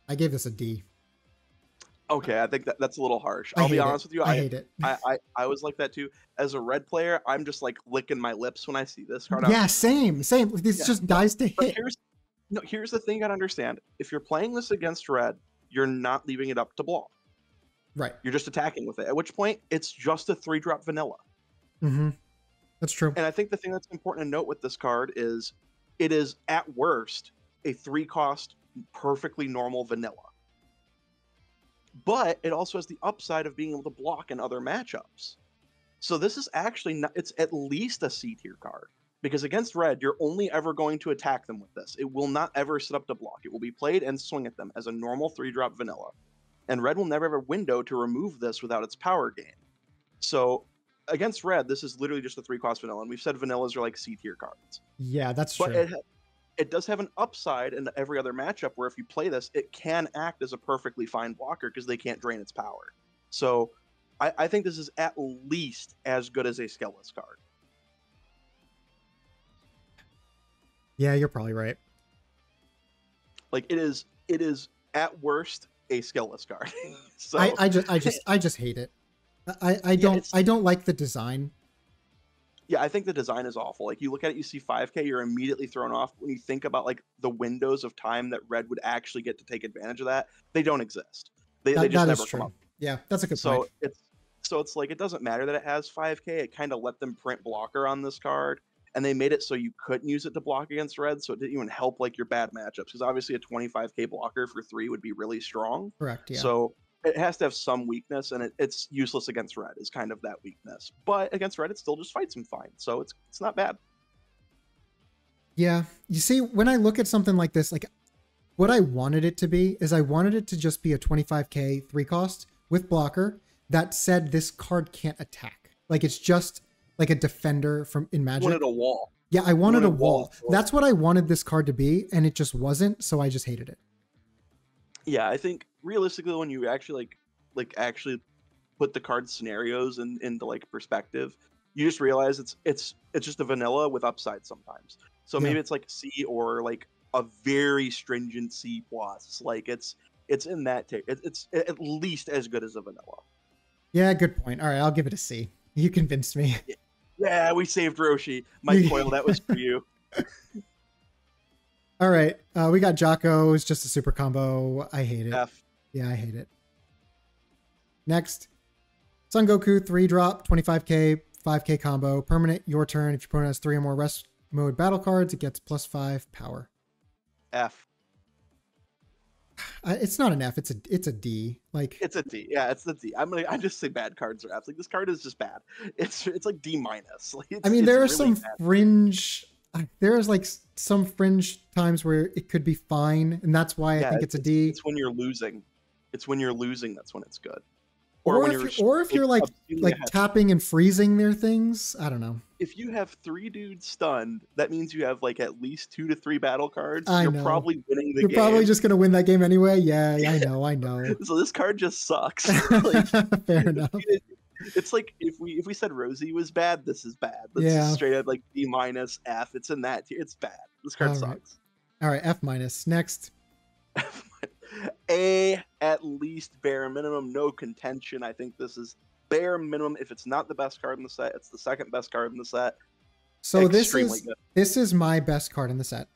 I gave this a D. Okay, I think that's a little harsh. I'll be honest with you. I hate it. I was like that too. As a red player, I'm just like licking my lips when I see this card. Yeah, same. This just dies to hit. Here's the thing you gotta understand. If you're playing this against red, you're not leaving it up to block. Right. You're just attacking with it. At which point, it's just a 3-drop vanilla. Mm-hmm. That's true. And I think the thing that's important to note with this card is it is, at worst, a 3-cost, perfectly normal vanilla. But it also has the upside of being able to block in other matchups. So this is actually not, it's at least a C tier card, because against red, you're only ever going to attack them with this. It will not ever sit up to block. It will be played and swing at them as a normal 3-drop vanilla. And red will never have a window to remove this without its power gain. So against red, this is literally just a 3-cost vanilla. And we've said vanillas are like C tier cards. Yeah, that's true. But it does have an upside in every other matchup where if you play this, it can act as a perfectly fine blocker because they can't drain its power. So I think this is at least as good as a Skellis card. Yeah, you're probably right. Like it is at worst a skillless card. So I just hate it. yeah, it's I don't like the design. yeah, I think the design is awful. Like you look at it, you see 5K, you're immediately thrown off when you think about like the windows of time that red would actually get to take advantage of that. They don't exist. They just That is never come true. up. Yeah, that's a good So point. it's like it doesn't matter that it has 5K. It kind of let them print blocker on this card, and they made it so you couldn't use it to block against red, so it didn't even help like your bad matchups. Because obviously a 25K blocker for 3 would be really strong. Correct. Yeah. So it has to have some weakness, and it's useless against red. Is kind of that weakness, but against red, it still just fights him fine. So it's not bad. Yeah. You see, when I look at something like this, like what I wanted it to be is I wanted it to just be a 25K 3 cost with blocker that said this card can't attack. Like it's just like a defender from in Magic. You wanted a wall. Yeah, I wanted a wall. wall. That's what I wanted this card to be, and it just wasn't, so I just hated it. Yeah, I think realistically, when you actually actually put the card scenarios into like perspective, you just realize it's just a vanilla with upside sometimes. So maybe Yeah. it's like C or like a very stringent C plus. Like it's in that it's at least as good as a vanilla. Yeah, good point. All right, I'll give it a C. You convinced me. Yeah, we saved Roshi. Mike Coyle, that was for you. All right, we got Jocko. It's just a super combo. I hate it. F. Yeah, I hate it. Next, Son Goku 3-drop, 25K, 5K combo. Permanent, your turn. If your opponent has 3 or more rest mode battle cards, it gets +5 power. F. It's not an F. It's a D. Like It's a D. Yeah, it's the D. I just say bad cards are Fs. Like this card is just bad. It's like D minus. Like I mean, it's there are really some bad. fringe. There's like some fringe times where it could be fine, and that's why I think it's a D. It's when you're losing. It's when you're losing that's when it's good. Or when if you're like obscenely ahead. tapping and freezing their things. I don't know. If you have 3 dudes stunned, that means you have like at least 2 to 3 battle cards. I You're know. probably winning the You're game. probably just gonna win that game anyway. Yeah, I know. So this card just sucks. Like, Fair enough. it's like if we said Rosie was bad, this is bad. This Yeah. is straight up like D minus F. It's in that tier. It's bad. This card All right. sucks. All right, F minus. Next. A at least bare minimum, no contention. I think this is bare minimum. If it's not the best card in the set, it's the second best card in the set. So Extremely good. this is my best card in the set.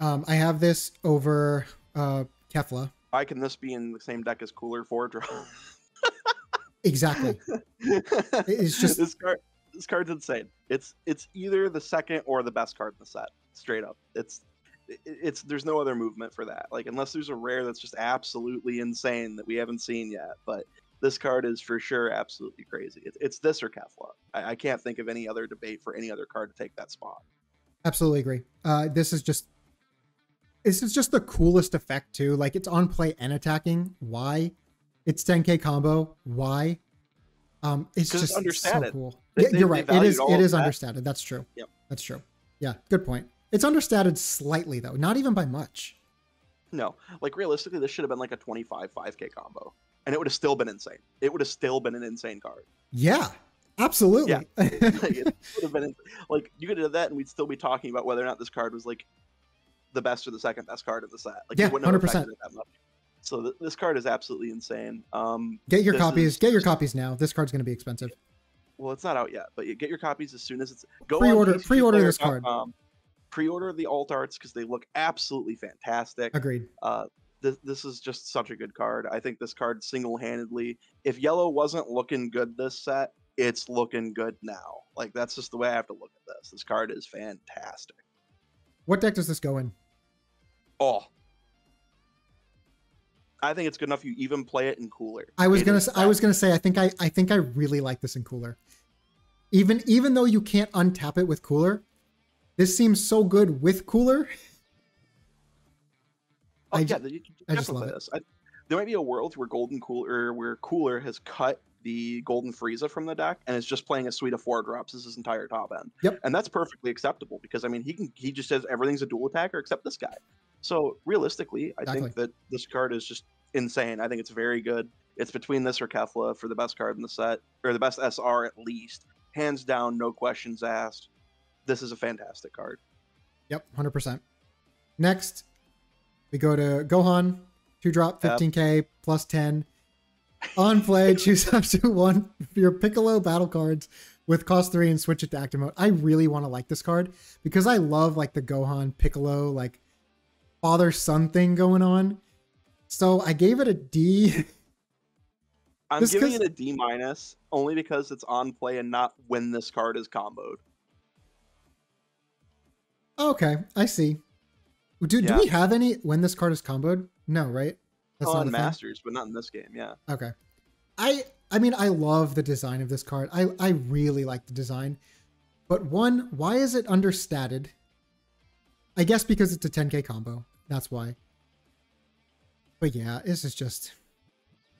I have this over Kefla. Why can this be in the same deck as Cooler 4 draw? Exactly. It's just this card's insane. It's either the second or the best card in the set. Straight up. It's there's no other movement for that. Like unless there's a rare that's just absolutely insane that we haven't seen yet. But this card is for sure absolutely crazy. It's this or Kefla. I can't think of any other debate for any other card to take that spot. absolutely agree. This is just the coolest effect too. Like it's on play and attacking. Why? It's 10K combo. Why? It's 'Cause it's just understated. so cool. They- You're they right. It valued all is of that. understated. That's true. Yep. That's true. Yeah, good point. It's understated slightly though, not even by much. No, like realistically, this should have been like a 25 5K combo, and it would have still been insane. It would have still been an insane card. Yeah, absolutely. Yeah. Like, it would have been like you could have done that, and we'd still be talking about whether or not this card was like the best or the second best card of the set. Like, Yeah, it wouldn't have 100%. affected it that much. So this card is absolutely insane. Get your this copies. is- Get your copies now. This card's going to be expensive. Well, it's not out yet, but you get your copies as soon as it's go on Pre-order this card. TCGplayer.com, Pre-order the alt arts because they look absolutely fantastic. Agreed. This is just such a good card. I think this card single-handedly, if yellow wasn't looking good this set, it's looking good now. Like that's just the way I have to look at this. This card is fantastic. What deck does this go in? Oh, I think it's good enough. You even play it in cooler. I was It gonna is say I think I really like this in cooler. Even though you can't untap it with cooler, this seems so good with cooler. Oh, I yeah, ju- you can I just definitely love play this. There might be a world where where Cooler has cut the Golden Frieza from the deck and is just playing a suite of 4-drops as his entire top end. Yep. And that's perfectly acceptable because I mean he just says everything's a dual attacker except this guy. So realistically, I think that this card is just insane. I think it's very good. It's between this or Kefla for the best card in the set, or the best SR at least. Hands down, no questions asked. This is a fantastic card. Yep, 100%. Next, we go to Gohan, 2-drop, 15k, plus 10. On play, choose up to one of your Piccolo battle cards with cost 3 and switch it to active mode. I really want to like this card because I love like the Gohan Piccolo like father-son thing going on. So I gave it a D. I'm giving it a D minus only because it's on play and not when this card is comboed. Okay, I see. Do we have any when this card is comboed? No, right? That's not in Masters, but not in this game. Yeah. Okay. I mean, I love the design of this card. I really like the design. But one, why is it understated? I guess because it's a 10k combo. That's why. But yeah, this is just...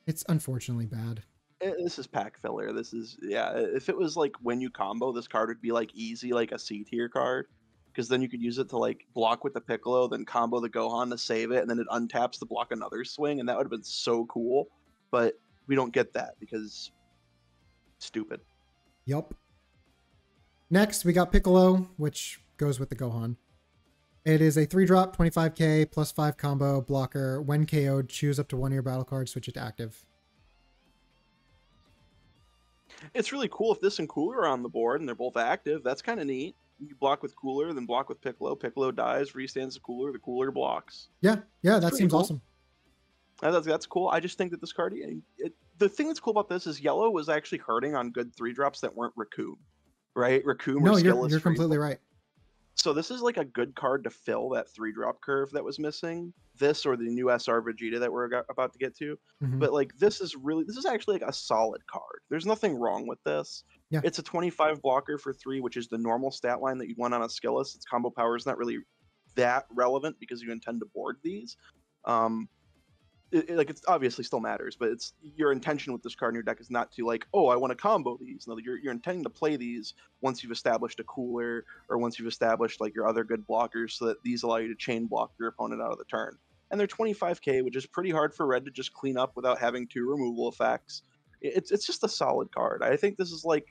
It's unfortunately bad. This is pack filler. This is... Yeah, if it was like when you combo, this card would be like easy, like a C tier card. Because then you could use it to like block with the Piccolo, then combo the Gohan to save it, and then it untaps to block another swing, and that would have been so cool. But we don't get that because stupid. Yup. Next, we got Piccolo, which goes with the Gohan. It is a 3-drop, 25k, plus 5 combo, blocker. When KO'd, choose up to one of your battle cards, switch it to active. It's really cool if this and Cooler are on the board and they're both active. That's kind of neat. You block with Cooler, then block with Piccolo. Piccolo dies, restands the Cooler blocks. Yeah, that seems awesome. That's cool. I just think that this card, the thing that's cool about this is yellow was actually hurting on good 3-drops that weren't Raccoon, right? Raccoon. No, you're completely right. So this is like a good card to fill that 3-drop curve that was missing. This or the new SR Vegeta that we're about to get to. Mm-hmm. But like this is actually like a solid card. There's nothing wrong with this. Yeah. It's a 25 blocker for 3, which is the normal stat line that you want on a Skillus. Its combo power is not really that relevant because you intend to board these. It obviously still matters, but it's your intention with this card in your deck is not to like, oh, I want to combo these. No, you're intending to play these once you've established a Cooler or once you've established like your other good blockers, so that these allow you to chain block your opponent out of the turn. And they're 25k, which is pretty hard for Red to just clean up without having 2 removal effects. It's just a solid card. I think this is like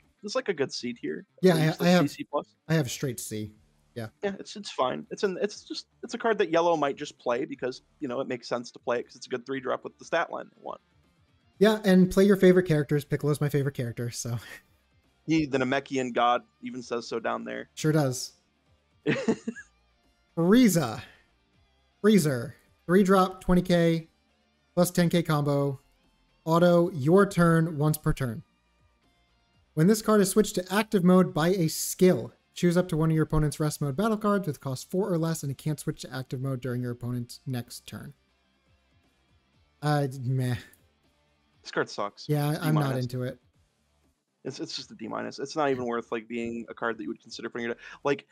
a good C tier. Yeah, I have C+. I have straight C. Yeah, it's fine. It's a card that yellow might just play because it makes sense to play it because it's a good 3-drop with the stat line they want. Yeah, and play your favorite characters. Piccolo's my favorite character, so the Namekian god even says so down there. Sure does. Frieza, 3-drop, 20k, plus 10k combo, auto your turn once per turn. When this card is switched to active mode by a skill, choose up to one of your opponent's rest mode battle cards with cost 4 or less, and it can't switch to active mode during your opponent's next turn. Meh. This card sucks. Yeah, I'm not into it. It's just a D-. It's not even worth like being a card that you would consider putting your like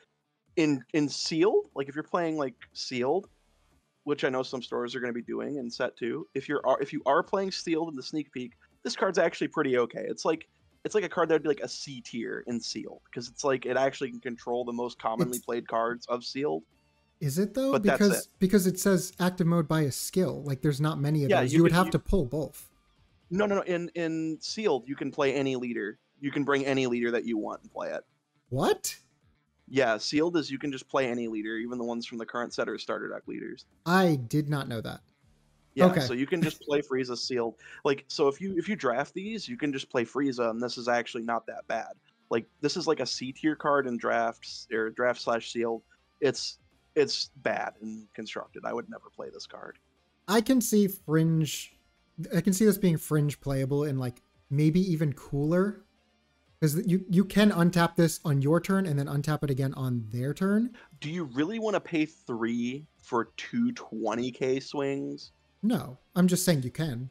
in sealed. Like if you're playing like sealed, which I know some stores are going to be doing in set 2. If you are playing sealed in the sneak peek, this card's actually pretty okay. It's like a card that would be like a C tier in sealed because it's like it actually can control the most commonly played cards of sealed. Is it though? But because it says active mode by a skill. Like there's not many of those. You would have to pull both. No. In sealed, you can play any leader. You can bring any leader that you want and play it. What? Yeah, sealed is you can just play any leader, even the ones from the current set are starter deck leaders. I did not know that. Yeah, okay. So you can just play Frieza sealed. Like, so if you draft these, you can just play Frieza, and this is actually not that bad. Like, this is like a C tier card in drafts or draft/sealed. It's bad and constructed. I would never play this card. I can see fringe. I can see this being fringe playable and like maybe even Cooler, because you can untap this on your turn and then untap it again on their turn. Do you really want to pay 3 for 2 20k swings? No, I'm just saying you can.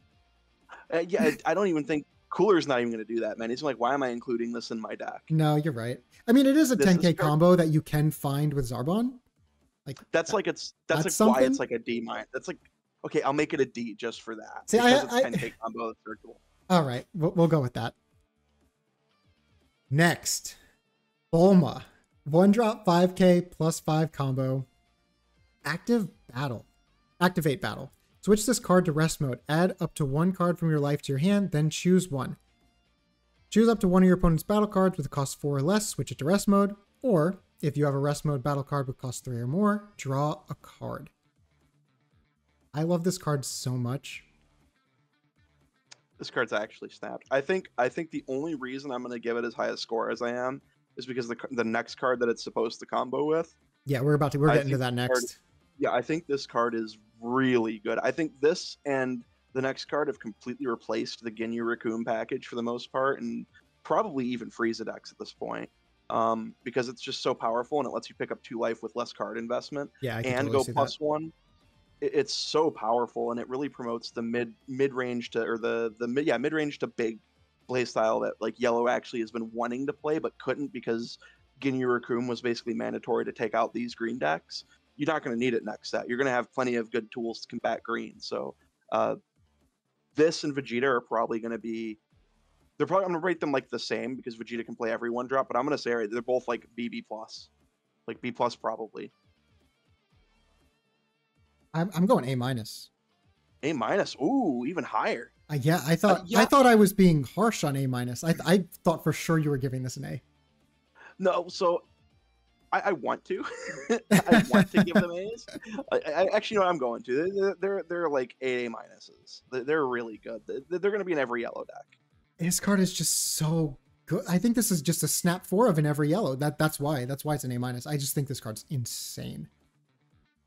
Yeah, I don't even think Cooler's not even going to do that, man. He's like, why am I including this in my deck? No, you're right. I mean, it is a 10k combo that you can find with Zarbon. Like that's why it's like a D-. That's like, okay, I'll make it a D just for that. See, because it's 10k combo. That's very cool. All right, we'll go with that. Next, Bulma, 1-drop 5k plus 5 combo, activate battle. Switch this card to rest mode. Add up to 1 card from your life to your hand, then choose 1. Choose up to one of your opponent's battle cards with a cost 4 or less, switch it to rest mode, or If you have a rest mode battle card with cost 3 or more, draw a card. I love this card so much. This card's actually snapped. I think the only reason I'm going to give it as high a score as I am is because the next card that it's supposed to combo with. Yeah, we're getting to that next. I think this card is really good. I think this and the next card have completely replaced the Ginyu Raccoon package for the most part, and probably even Frieza decks at this point, because it's just so powerful and it lets you pick up 2 life with less card investment. Yeah, I can and totally go see plus that. 1. It's so powerful, and it really promotes the mid range to, or the mid range to big play style that like Yellow actually has been wanting to play but couldn't because Ginyu Raccoon was basically mandatory to take out these green decks. You're not going to need it next set. You're going to have plenty of good tools to combat green. So this and Vegeta are probably going to be. I'm going to rate them like the same because Vegeta can play every 1-drop, but I'm going to say they're both like BB plus, like B plus probably. I'm going A minus. A minus. Ooh, even higher. Yeah, I thought I was being harsh on A minus. I thought for sure you were giving this an A. No, so I want to. I want to give them A's. I actually know I'm going to. They're like A minuses. They're really good. They're going to be in every Yellow deck. This card is just so good. I think this is just a snap 4 of an every Yellow. That's why it's an A minus. I just think this card's insane.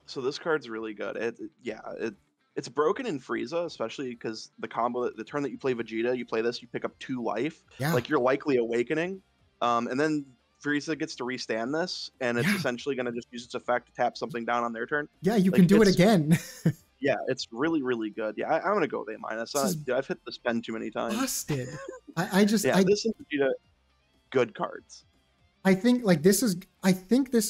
So this card's really good. It's broken in Frieza, especially because the combo, the turn that you play Vegeta, you play this, you pick up 2 life. Yeah. Like you're likely awakening, and then Frieza gets to restand this, and it's essentially going to just use its effect to tap something down on their turn. Yeah, you can do it again. Yeah, it's really, really good. Yeah, I'm going to go with A minus. I've hit the spend too many times. Busted. This and Vegeta, good cards. I think this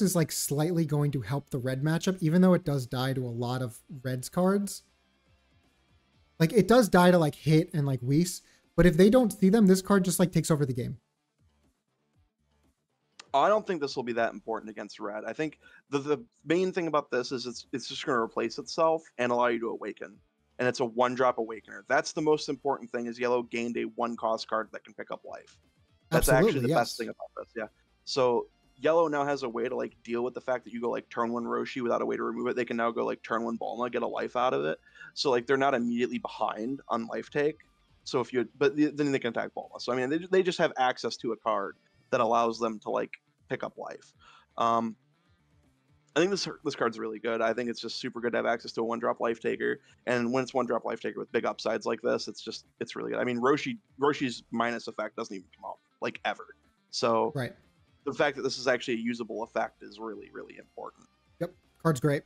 is like slightly going to help the red matchup, even though it does die to a lot of red's cards. Like it does die to like Hit and like Whis, but if they don't see them, this card just like takes over the game. I don't think this will be that important against red. I think the main thing about this is it's just going to replace itself and allow you to awaken. And it's a 1-drop awakener. That's the most important thing, is Yellow gained a 1-cost card that can pick up life. That's actually the best thing about this. Yeah. So Yellow now has a way to like deal with the fact that you go like turn 1 Roshi without a way to remove it. They can now go like turn 1 Bulma, get a life out of it. So like they're not immediately behind on life take. So then they can attack Bulma. So I mean they just have access to a card that allows them to like pick up life. I think this card's really good. I think it's just super good to have access to a 1-drop life taker, and when it's 1-drop life taker with big upsides like this, it's really good. I mean Roshi's minus effect doesn't even come up like ever. So right. The fact that this is actually a usable effect is really, really important. Yep, card's great.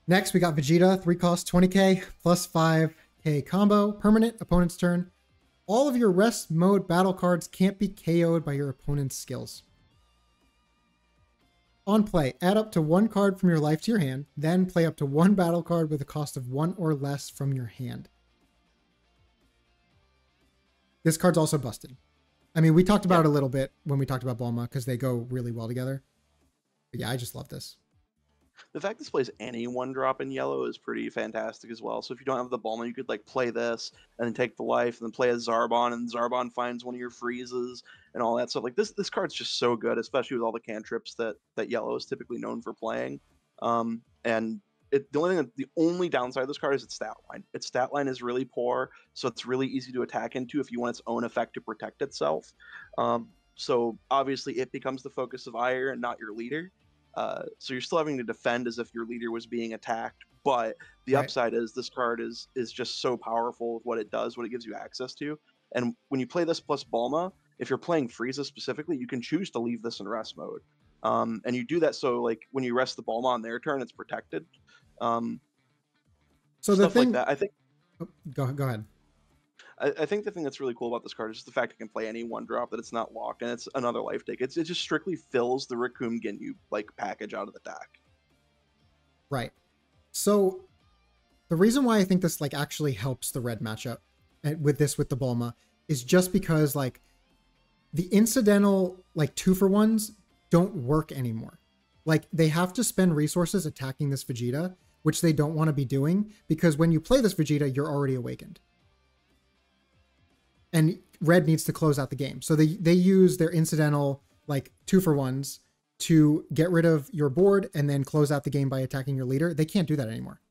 Next, we got Vegeta, 3 cost, 20k, plus 5k combo, permanent, opponent's turn. All of your rest mode battle cards can't be KO'd by your opponent's skills. On play, add up to 1 card from your life to your hand, then play up to 1 battle card with a cost of 1 or less from your hand. This card's also busted. I mean, we talked about it a little bit when we talked about Bulma because they go really well together. But yeah, I just love this. The fact this plays any 1-drop in Yellow is pretty fantastic as well. So if you don't have the Bulma, you could like play this and then take the life and then play a Zarbon, and Zarbon finds one of your freezes and all that stuff. Like this card's just so good, especially with all the cantrips that Yellow is typically known for playing. And the only downside of this card is its stat line. Its stat line is really poor, so it's really easy to attack into if you want its own effect to protect itself. So obviously it becomes the focus of ire and not your leader. So you're still having to defend as if your leader was being attacked, but the upside is this card is just so powerful with what it does, what it gives you access to. And when you play this plus Bulma, if you're playing Frieza specifically, you can choose to leave this in rest mode. And you do that so like when you rest the Bulma on their turn, it's protected. So the thing, like that, I think. Oh, go ahead. I think the thing that's really cool about this card is just the fact it can play any 1-drop, that it's not locked, and it's another life take. It just strictly fills the Raccoon Ginyu like package out of the deck. Right. So the reason why I think this like actually helps the red matchup with the Bulma is just because like the incidental like 2-for-1s don't work anymore. Like they have to spend resources attacking this Vegeta, which they don't want to be doing, because when you play this Vegeta, you're already awakened. And red needs to close out the game. So they use their incidental like 2-for-1s to get rid of your board and then close out the game by attacking your leader. They can't do that anymore.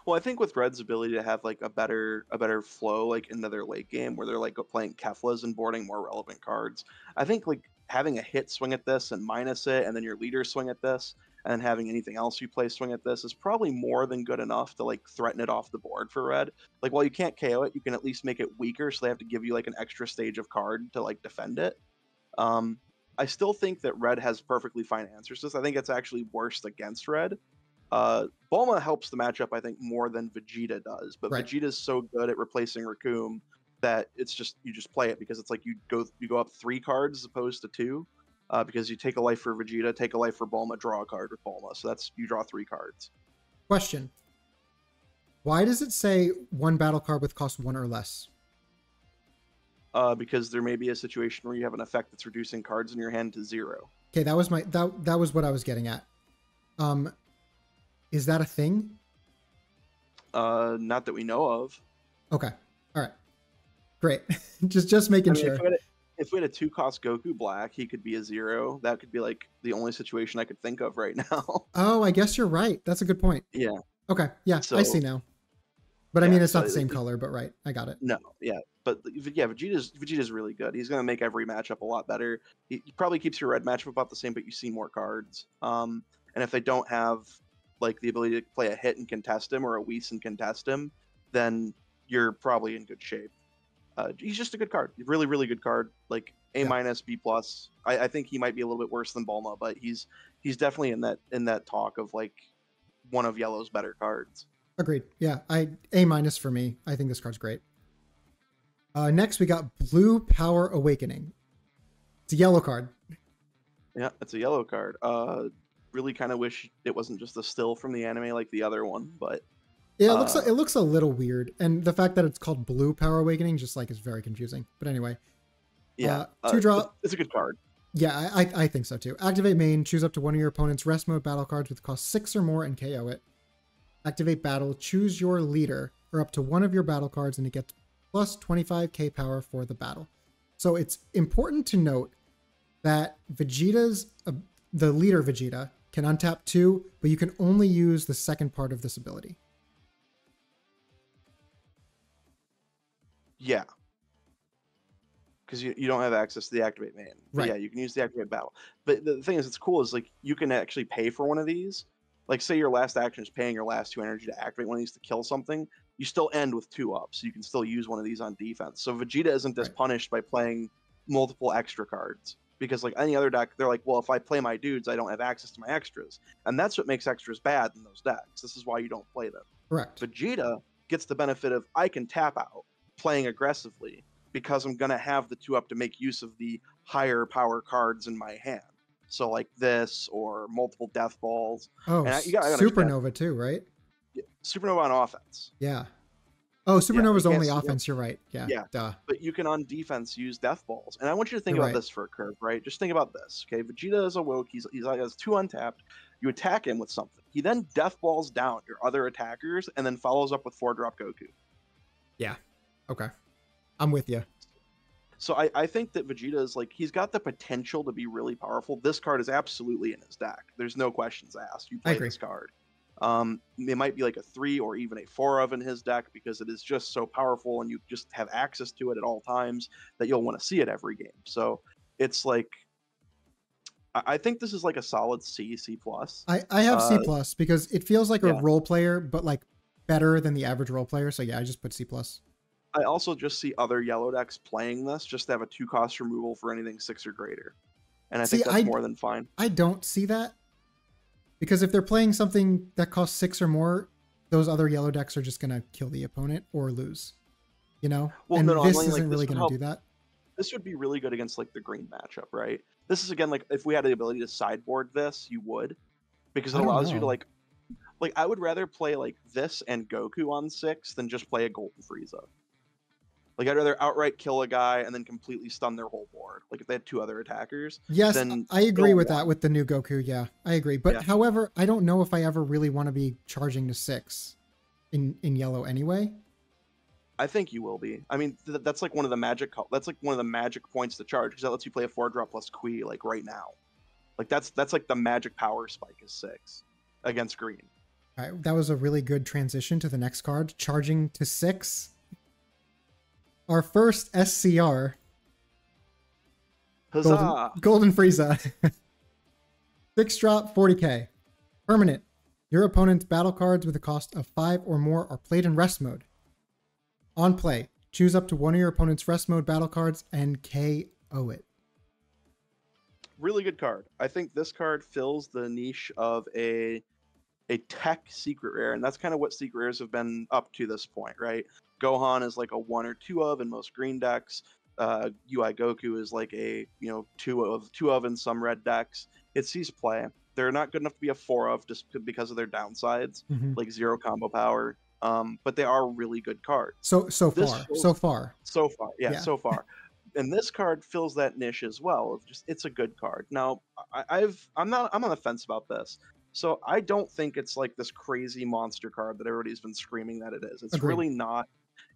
Well, I think with Red's ability to have like a better flow like into their late game where they're like playing Keflas and boarding more relevant cards, I think like having a hit swing at this and minus it, and then your leader swing at this, and then having anything else you play swing at this is probably more than good enough to like threaten it off the board for Red. Like while you can't KO it, you can at least make it weaker, so they have to give you like an extra stage of card to like defend it. I still think that Red has perfectly fine answers to this. I think it's actually worse against Red. Bulma helps the matchup, I think, more than Vegeta does, but Right. Vegeta's so good at replacing Raccoon that it's just you just play it because it's like you go up 3 cards as opposed to 2, because you take a life for Vegeta, take a life for Bulma, draw a card with Bulma, so that's you draw 3 cards. Question: why does it say 1 battle card with cost 1 or less? Because there may be a situation where you have an effect that's reducing cards in your hand to 0. Okay, that was my that was what I was getting at. Is that a thing? Not that we know of. Okay. All right. Great. just making sure. If we had a 2-cost Goku Black, he could be a 0. That could be like the only situation I could think of right now. Oh, I guess you're right. That's a good point. Yeah. Okay. Yeah, So, I see now. But I yeah, mean, it's so not the same color, but right. I got it. No, yeah. But yeah, Vegeta's really good. He's gonna make every matchup a lot better. He probably keeps your Red matchup about the same, but you see more cards. And if they don't have like the ability to play a hit and contest him or a Whis and contest him, then you're probably in good shape. He's just a good card. Really, really good card. Like A-, B+. I think he might be a little bit worse than Bulma, but he's definitely in that talk of like one of Yellow's better cards. Agreed. Yeah, A- for me. I think this card's great. Next, we got Blue Power Awakening. It's a yellow card. Yeah, it's a yellow card. Really kind of wish it wasn't just a still from the anime like the other one, but yeah, it looks a little weird, and the fact that it's called Blue Power Awakening just like is very confusing. But anyway, yeah, 2 draw. It's a good card. Yeah, I think so too. Activate main. Choose up to one of your opponent's rest mode battle cards with cost 6 or more and KO it. Activate battle. Choose your leader or up to one of your battle cards, and it gets plus 25k power for the battle. So it's important to note that Vegeta's the leader Vegeta can untap 2, but you can only use the second part of this ability. Yeah. Because you don't have access to the activate main. But Right. yeah, you can use the activate battle. But the thing is, it's cool is like you can actually pay for one of these. Like say your last action is paying your last 2 energy to activate one of these to kill something. You still end with 2 up, so you can still use one of these on defense. So Vegeta isn't as punished by playing multiple extra cards. Because like any other deck, they're like, well, if I play my dudes, I don't have access to my extras. And that's what makes extras bad in those decks. This is why you don't play them. Correct. Vegeta gets the benefit of I can tap out playing aggressively because I'm going to have the 2 up to make use of the higher power cards in my hand. So like this or multiple death balls. Oh, and I gotta Supernova too, right? Supernova on offense. Yeah. Oh, Supernova's only see offense. You're right. Yeah. Yeah. Duh. But you can on defense use death balls. And I want you to think You're about right. this for a curve, right? Just think about this. Okay. Vegeta is awoke. He has 2 untapped. You attack him with something. He then death balls down your other attackers and then follows up with 4-drop Goku. Yeah. Okay. I'm with you. So I think that Vegeta is like, he's got the potential to be really powerful. This card is absolutely in his deck. There's no questions asked. You play this card. It might be like a 3 or even a 4 of in his deck because it is just so powerful and you just have access to it at all times that you'll want to see it every game. So it's like, I think this is like a solid C+. I have C+ because it feels like a Yeah. role player, but like better than the average role player. So yeah, I just put C+. I also just see other yellow decks playing this just to have a 2-cost removal for anything 6 or greater. And I think that's more than fine. I don't see that. Because if they're playing something that costs 6 or more, those other yellow decks are just going to kill the opponent or lose. You know? Well, and no, this I'm isn't like, really going to do that. This would be really good against like the green matchup, right? This is again like if we had the ability to sideboard this, you would. Because it allows you to like I would rather play like this and Goku on 6 than just play a Golden Frieza. Like I'd rather outright kill a guy and then completely stun their whole board. Like if they had 2 other attackers. Yes, then I agree with that with the new Goku. Yeah, I agree. But however, I don't know if I ever really want to be charging to 6 in yellow anyway. I think you will be. I mean, that's like one of the that's like one of the magic points to charge because that lets you play a 4-drop plus Kui like right now. Like that's like the magic power spike is 6 against green. All right, that was a really good transition to the next card, charging to 6. Our first SCR. Huzzah! Golden Frieza. 6-drop, 40k. Permanent. Your opponent's battle cards with a cost of 5 or more are played in rest mode. On play, choose up to one of your opponent's rest mode battle cards and KO it. Really good card. I think this card fills the niche of a tech secret rare, and that's kind of what secret rares have been up to this point, right? Gohan is like a 1 or 2 of in most green decks. UI Goku is like a 2 of in some red decks. It sees play. They're not good enough to be a 4 of just because of their downsides, like 0 combo power. But they are really good cards. So far. And this card fills that niche as well. It's a good card. Now, I'm on the fence about this. So I don't think it's like this crazy monster card that everybody's been screaming that it is. It's Agreed. really not.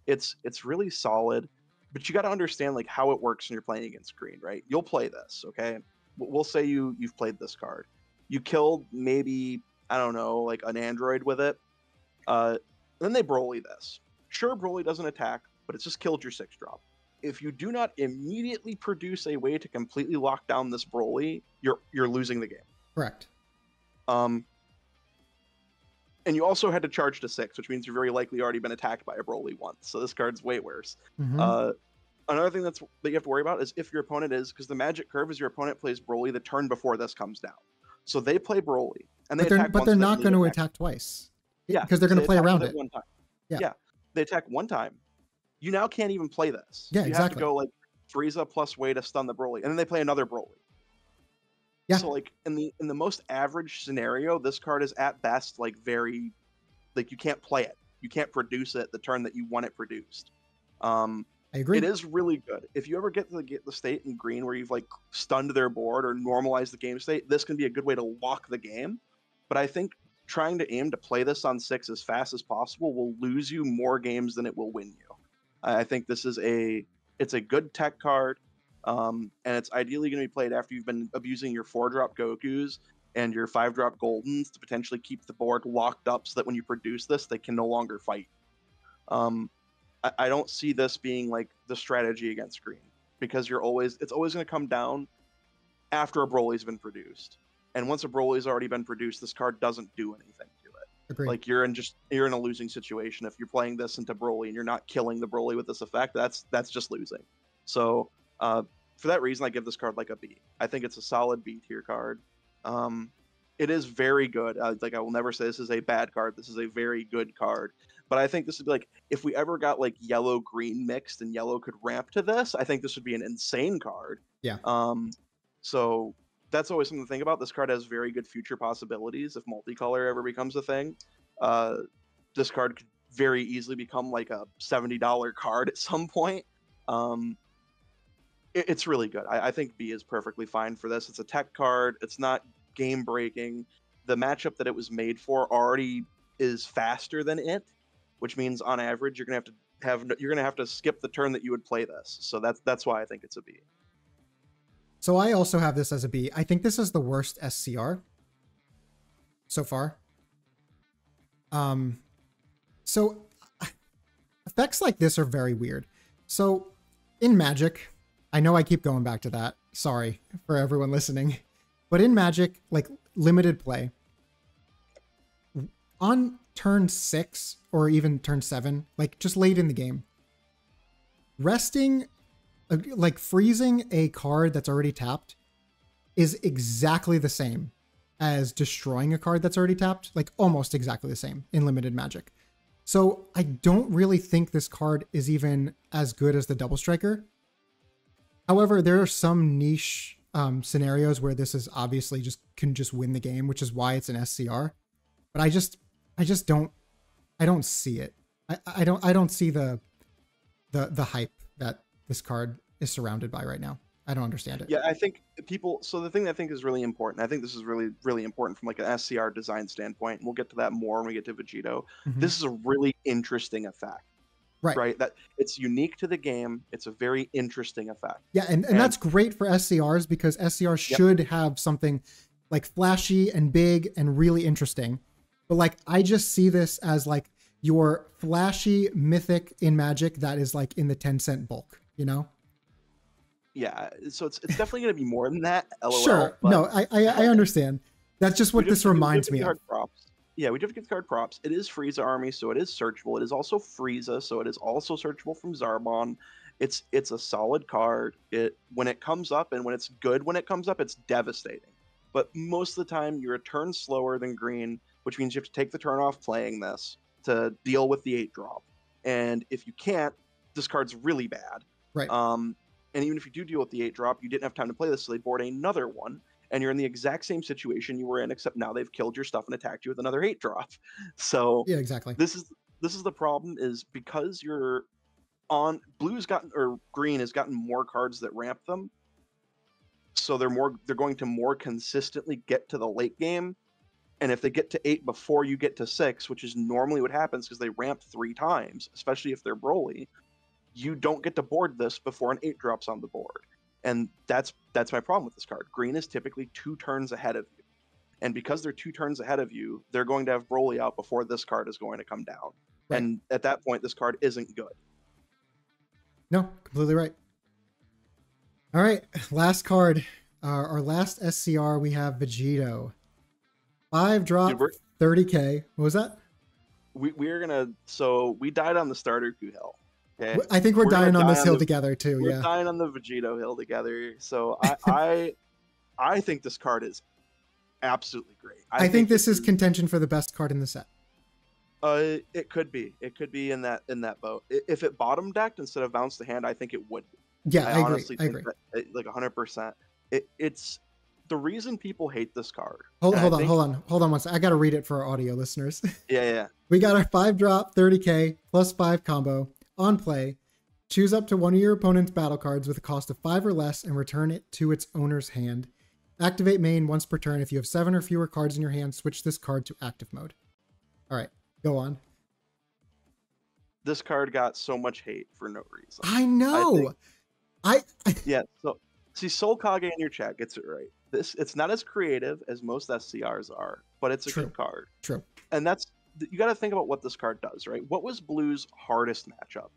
It's really solid, but you got to understand like how it works when you're playing against green, right? You'll play this, okay? We'll say you've played this card. You killed maybe, I don't know, like an android with it. Then they Broly this. Sure, Broly doesn't attack, but it's just killed your 6-drop. If you do not immediately produce a way to completely lock down this Broly, you're losing the game. Correct. And you also had to charge to 6, which means you're very likely already been attacked by a Broly once. So this card's way worse. Another thing that you have to worry about is if your opponent because the magic curve is your opponent plays Broly the turn before this comes down. So they play Broly, and but they're not going to attack twice. Yeah, because they're going to play around it. One time. Yeah, they attack one time. You now can't even play this. Yeah, you exactly. have to go like Frieza plus way to stun the Broly, and then they play another Broly. Yeah. So like in the most average scenario, this card is at best like very, like you can't play it. You can't produce it the turn that you want it produced. I agree. It is really good. If you ever get the state in green where you've like stunned their board or normalized the game state, this can be a good way to lock the game. But I think trying to aim to play this on 6 as fast as possible will lose you more games than it will win you. I think this is it's a good tech card, and it's ideally going to be played after you've been abusing your 4-drop Gokus and your 5-drop Goldens to potentially keep the board locked up so that when you produce this, they can no longer fight. I don't see this being like the strategy against green because it's always going to come down after a Broly's been produced. And once a Broly's already been produced, this card doesn't do anything to it. Agreed. Like you're in a losing situation if you're playing this into Broly and you're not killing the Broly with this effect. That's just losing. So for that reason, I give this card like a B. I think it's a solid B tier card. It is very good. Like I will never say this is a bad card. This is a very good card. But I think this would be like if we ever got like yellow green mixed and yellow could ramp to this. I think this would be an insane card. Yeah. So that's always something to think about. This card has very good future possibilities if multicolor ever becomes a thing. This card could very easily become like a $70 card at some point. It's really good. I think B is perfectly fine for this. It's a tech card. It's not game breaking. The matchup that it was made for already is faster than it, which means on average you're gonna have to skip the turn that you would play this. So that's why I think it's a B. So I also have this as a B. I think this is the worst SCR so far. So effects like this are very weird. So in Magic, I know I keep going back to that. Sorry for everyone listening. But in Magic, like limited play, on turn 6 or even turn 7, like just late in the game, like freezing a card that's already tapped is exactly the same as destroying a card that's already tapped, like almost exactly the same in limited Magic. So I don't really think this card is even as good as the Double Striker. However, there are some niche scenarios where this is obviously can just win the game, which is why it's an SCR. But I don't see it. I don't see the hype that this card is surrounded by right now. I don't understand it. Yeah, I think so the thing that I think is really important, I think this is really, really important from like an SCR design standpoint, and we'll get to that more when we get to Vegito. Mm-hmm. This is a really interesting effect. Right. right? That it's unique to the game. It's a very interesting effect. Yeah, and that's great for SCRs because SCRs should have something like flashy and big and really interesting. But like I just see this as like your flashy mythic in Magic that is like in the 10-cent bulk, you know? Yeah, so it's definitely going to be more than that. LOL. Sure. But No, I understand. That's just what this reminds me of. Props. Yeah, we do have to give the card props. It is Frieza Army, so it is searchable. It is also Frieza, so it is also searchable from Zarbon. It's a solid card. It when it comes up and when it's good when it comes up, it's devastating. But most of the time, you're a turn slower than green, which means you have to take the turn off playing this to deal with the 8-drop. And if you can't, this card's really bad. Right. And even if you do deal with the 8-drop, you didn't have time to play this, so they board another one. And you're in the exact same situation you were in, except now they've killed your stuff and attacked you with another 8-drop. So yeah, exactly. This is the problem, is because you're on green has gotten more cards that ramp them. So they're going to more consistently get to the late game. And if they get to 8 before you get to 6, which is normally what happens because they ramp 3 times, especially if they're Broly, you don't get to board this before an 8 drops on the board. And that's my problem with this card. Green is typically 2 turns ahead of you. And because they're 2 turns ahead of you, they're going to have Broly out before this card is going to come down. Right. And at that point, this card isn't good. No, completely right. All right, last card. Our last SCR, we have Vegito. 5-drop, 30k. What was that? We died on the starter coup hill. Okay? I think we're dying on this hill together too. We're dying on the Vegito hill together. So I think this card is absolutely great. I think this is contention for the best card in the set. It could be. It could be in that boat. If it bottom decked instead of bounce the hand, I think it would be. Yeah, I honestly agree. That, like 100%. It's the reason people hate this card. Hold on one second. I got to read it for our audio listeners. Yeah. We got our 5-drop 30k plus 5 combo on play. Choose up to one of your opponent's battle cards with a cost of 5 or less and return it to its owner's hand. Activate main once per turn. If you have 7 or fewer cards in your hand, switch this card to active mode. All right, go on. This card got so much hate for no reason. I know. Yeah, so see, Soul Kage in your chat gets it right. It's not as creative as most SCRs are, but it's a good card. True. And you got to think about what this card does, right? What was Blue's hardest matchup?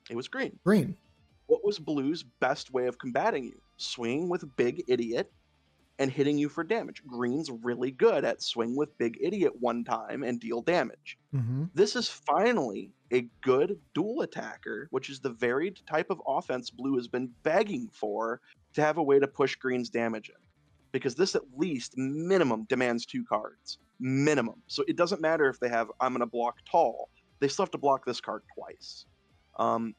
It was green. What was Blue's best way of combating you? Swinging with Big Idiot and hitting you for damage. Green's really good at swing with Big Idiot one time and deal damage. Mm-hmm. This is finally a good dual attacker, which is the varied type of offense Blue has been begging for to have a way to push Green's damage in. Because this at least minimum demands 2 cards. Minimum. So it doesn't matter if they have, I'm going to block tall. They still have to block this card twice.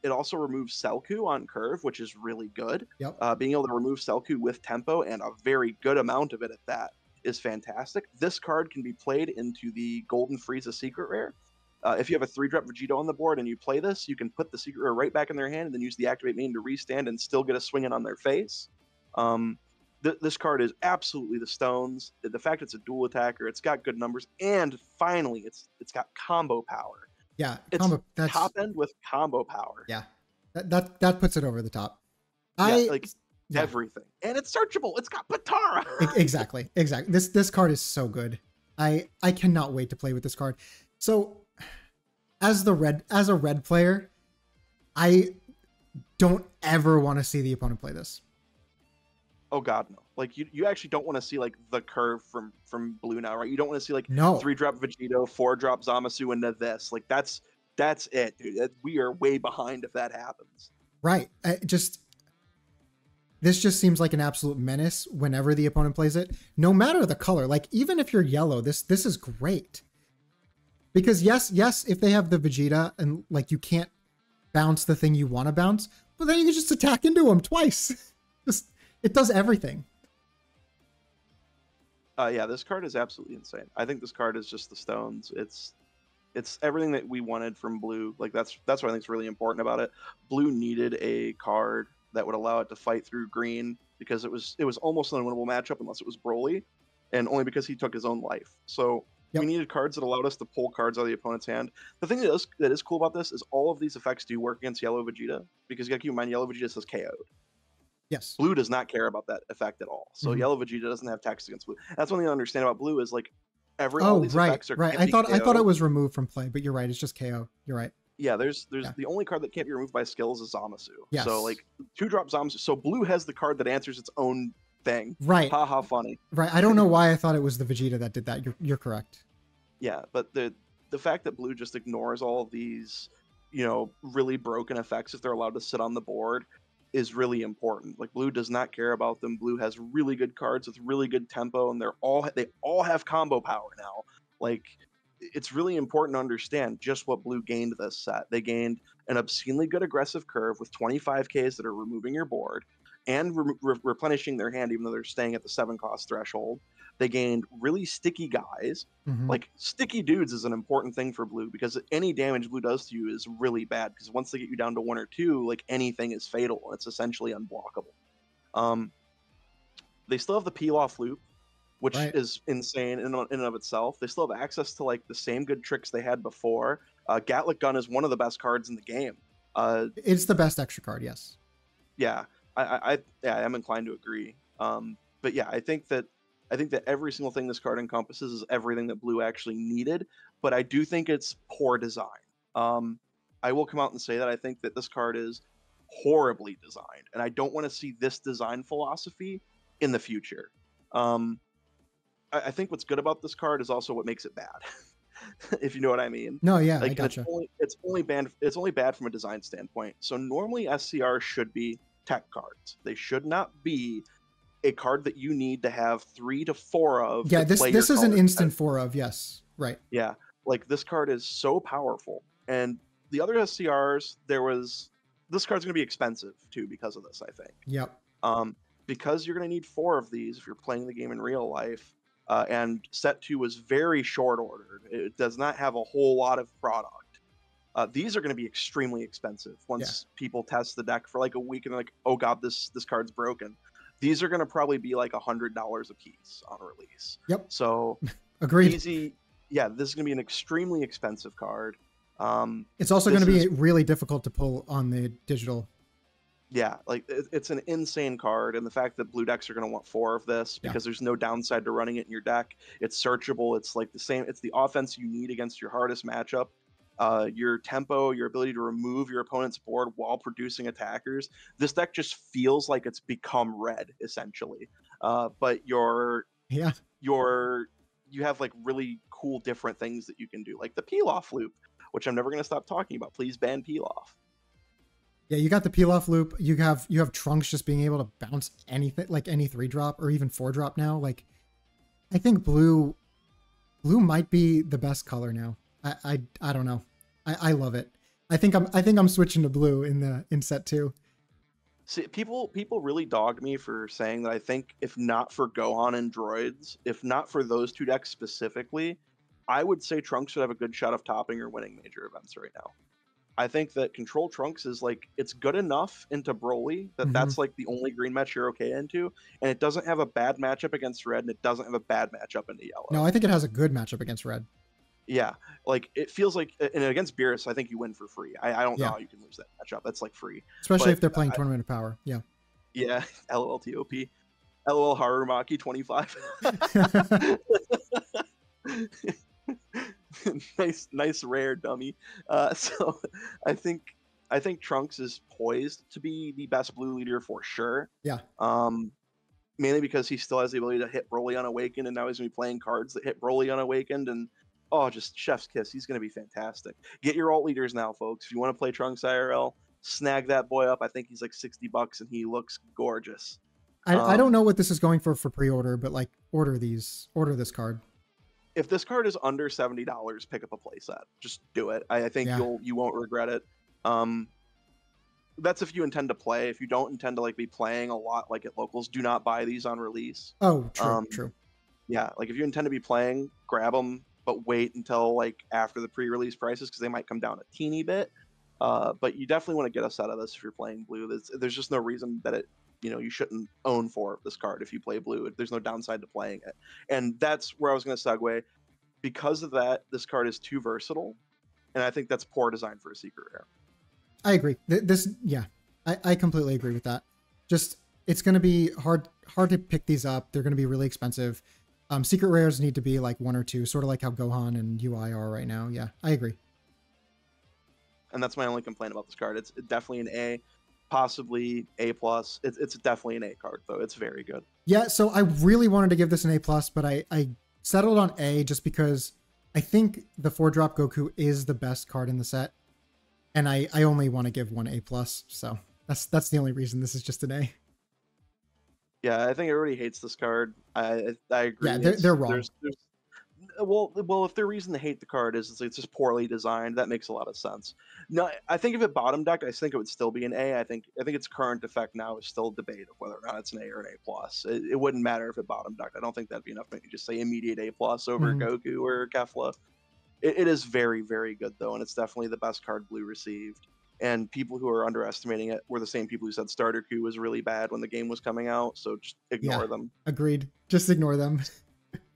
It also removes Selku on curve, which is really good. Yep. Being able to remove Selku with tempo, and a very good amount of it at that, is fantastic. This card can be played into the Golden Frieza Secret Rare. If you have a 3-drop Vegito on the board and you play this, you can put the Secret Rare right back in their hand and then use the Activate main to restand and still get a swing in on their face. This card is absolutely the stones. The fact it's a dual attacker, it's got good numbers, and finally, it's got combo power. Yeah, it's top end with combo power. Yeah, that puts it over the top. Everything, and it's searchable. It's got Patara. Exactly. This card is so good. I cannot wait to play with this card. So, as a red player, I don't ever want to see the opponent play this. Oh God, no! Like you actually don't want to see like the curve from Blue now, right? You don't want to see like 3-drop Vegito, 4-drop Zamasu into this. Like that's it, dude. We are way behind if that happens. Right. This just seems like an absolute menace whenever the opponent plays it, no matter the color. Like even if you're yellow, this is great. Because yes, if they have the Vegeta and like you can't bounce the thing you want to bounce, but then you can just attack into them twice. It does everything. Yeah, this card is absolutely insane. I think this card is just the stones. It's everything that we wanted from Blue. Like that's what I think is really important about it. Blue needed a card that would allow it to fight through green because it was almost an unwinnable matchup unless it was Broly, and only because he took his own life. So Yep. We needed cards that allowed us to pull cards out of the opponent's hand. The thing that is cool about this is all of these effects do work against Yellow Vegeta, because you gotta keep in mind Yellow Vegeta says KO'd. Yes. Blue does not care about that effect at all. So Yellow Vegeta doesn't have text against Blue. That's one thing I understand about Blue is like all these effects are right. I thought it was removed from play, but you're right. It's just KO. You're right. Yeah, there's the only card that can't be removed by skills is Zamasu. Yes. So like 2-drop Zamasu. So Blue has the card that answers its own thing. Right. Ha ha, funny. Right. I don't know why I thought it was the Vegeta that did that. You're correct. Yeah, but the fact that Blue just ignores all of these, you know, really broken effects if they're allowed to sit on the board is really important. Like Blue does not care about them. Blue has really good cards with really good tempo, and they all have combo power now. Like it's really important to understand just what Blue gained this set. They gained an obscenely good aggressive curve with 25Ks that are removing your board and replenishing their hand, even though they're staying at the 7-cost threshold. They gained really sticky guys. Like sticky dudes is an important thing for Blue, because any damage Blue does to you is really bad, because once they get you down to 1 or 2, like anything is fatal. It's essentially unblockable. They still have the peel-off loop, which is insane in and of itself. They still have access to like the same good tricks they had before. Gatlic Gun is one of the best cards in the game. It's the best extra card, yes. Yeah, I'm inclined to agree. But yeah, I think that every single thing this card encompasses is everything that Blue actually needed, but I do think it's poor design. I will come out and say that I think that this card is horribly designed, and I don't want to see this design philosophy in the future. I think what's good about this card is also what makes it bad, if you know what I mean. No, yeah, like, I gotcha. It's only bad from a design standpoint. So normally SCR should be tech cards. They should not be a card that you need to have 3 to 4 of. Yeah, this is an instant 4 of, yes, right. Yeah, like this card is so powerful, and the other SCRs, this card's going to be expensive too because of this, I think. Yep. Because you're going to need 4 of these if you're playing the game in real life. And set 2 was very short ordered. It does not have a whole lot of product. These are going to be extremely expensive once people test the deck for like a week and they're like, oh god, this card's broken. These are going to probably be like $100 a piece on release. Yep. So agreed. Easy. Yeah, this is going to be an extremely expensive card. It's also going to be really difficult to pull on the digital. Yeah, like it's an insane card, and the fact that blue decks are going to want 4 of this because there's no downside to running it in your deck. It's searchable. It's like the same. It's the offense you need against your hardest matchup. Your tempo, your ability to remove your opponent's board while producing attackers. This deck just feels like it's become red essentially. But you have like really cool different things that you can do, like the peel-off loop, which I'm never going to stop talking about. Please ban peel-off. Yeah, you got the peel-off loop. You have Trunks just being able to bounce anything, like any 3-drop or even 4-drop now. Like, I think blue might be the best color now. I don't know. I love it. I think I'm switching to blue in set 2. See, people really dog me for saying that. I think if not for Gohan and Droids, if not for those 2 decks specifically, I would say Trunks would have a good shot of topping or winning major events right now. I think that Control Trunks is like, it's good enough into Broly that that's like the only green match you're okay into, and it doesn't have a bad matchup against red, and it doesn't have a bad matchup into yellow. No, I think it has a good matchup against red. Yeah, like it feels like, and against Beerus, I think you win for free. I don't know how you can lose that matchup. That's like free, especially if they're playing Tournament of Power. Yeah. Yeah. LOL TOP. LOL Harumaki 25. nice rare dummy. So I think Trunks is poised to be the best blue leader for sure. Yeah. Mainly because he still has the ability to hit Broly Unawakened, and now he's gonna be playing cards that hit Broly Unawakened, and just chef's kiss. He's gonna be fantastic. Get your alt leaders now, folks. If you want to play Trunks IRL, snag that boy up. I think he's like $60 and he looks gorgeous. I don't know what this is going for pre-order, but like order this card. If this card is under $70, pick up a playset. Just do it. I think you won't regret it. That's if you intend to play. If you don't intend to like be playing a lot like at locals, do not buy these on release. Oh, true. Yeah, like if you intend to be playing, grab them, but wait until like after the pre-release prices because they might come down a teeny bit. But you definitely want to get a set of this if you're playing blue. There's just no reason that you shouldn't own 4 of this card if you play blue. There's no downside to playing it. And that's where I was going to segue. because of that, this card is too versatile, and I think that's poor design for a secret rare. I agree. Yeah, I completely agree with that. Just, it's going to be hard to pick these up. They're going to be really expensive. Secret rares need to be like 1 or 2, sort of like how Gohan and UI are right now. Yeah, I agree. And that's my only complaint about this card. It's definitely an A, possibly A+. It's definitely an A card, though. It's very good. Yeah, so I really wanted to give this an A+, but I settled on A just because I think the 4-drop Goku is the best card in the set. And I only want to give one A+, so that's the only reason this is just an A. Yeah, I think everybody hates this card. I agree. Yeah, they're wrong. Well, if their reason to hate the card is it's just poorly designed, that makes a lot of sense. No, I think if it bottom decked, I think it would still be an A. I think its current effect now is still a debate of whether or not it's an A or an A+. It wouldn't matter if it bottom decked. I don't think that'd be enough to just say immediate A+ over Goku or Kefla. It is very, very good, though, and it's definitely the best card Blue received. And people who are underestimating it were the same people who said Starter Coup was really bad when the game was coming out, so just ignore them. Agreed. Just ignore them.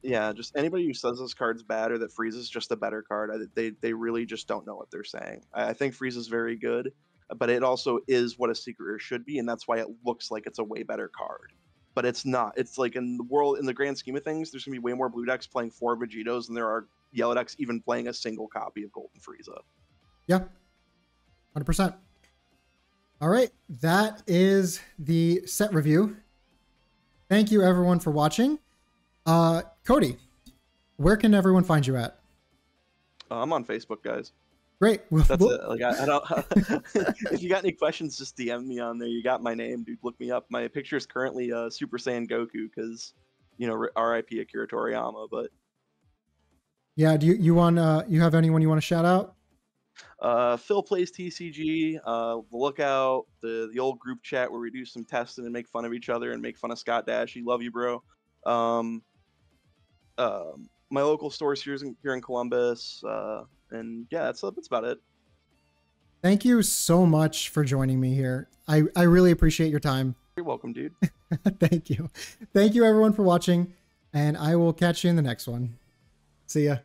Yeah, just anybody who says this card's bad or that Frieza's just a better card, they really just don't know what they're saying. I think Frieza's very good, but it also is what a secret rare should be, and that's why it looks like it's a way better card. But it's not. It's like in the grand scheme of things, there's going to be way more blue decks playing 4 Vegetos than there are yellow decks even playing a single copy of Golden Frieza. Yeah, 100%. All right, that is the set review. Thank you, everyone, for watching. Cody, where can everyone find you at? I'm on Facebook, guys. Great. That's it. Like I don't. If you got any questions, just DM me on there. You got my name, dude. Look me up. My picture is currently Super Saiyan Goku because, R.I.P. Akira Toriyama. But yeah, do you have anyone you want to shout out? Phil plays TCG. Look out the old group chat where we do some testing and make fun of each other and make fun of Scott Dashy. Love you, bro. My local stores here in Columbus. And yeah, that's about it. Thank you so much for joining me here. I really appreciate your time. You're welcome, dude. Thank you. Thank you, everyone, for watching, and I will catch you in the next one. See ya.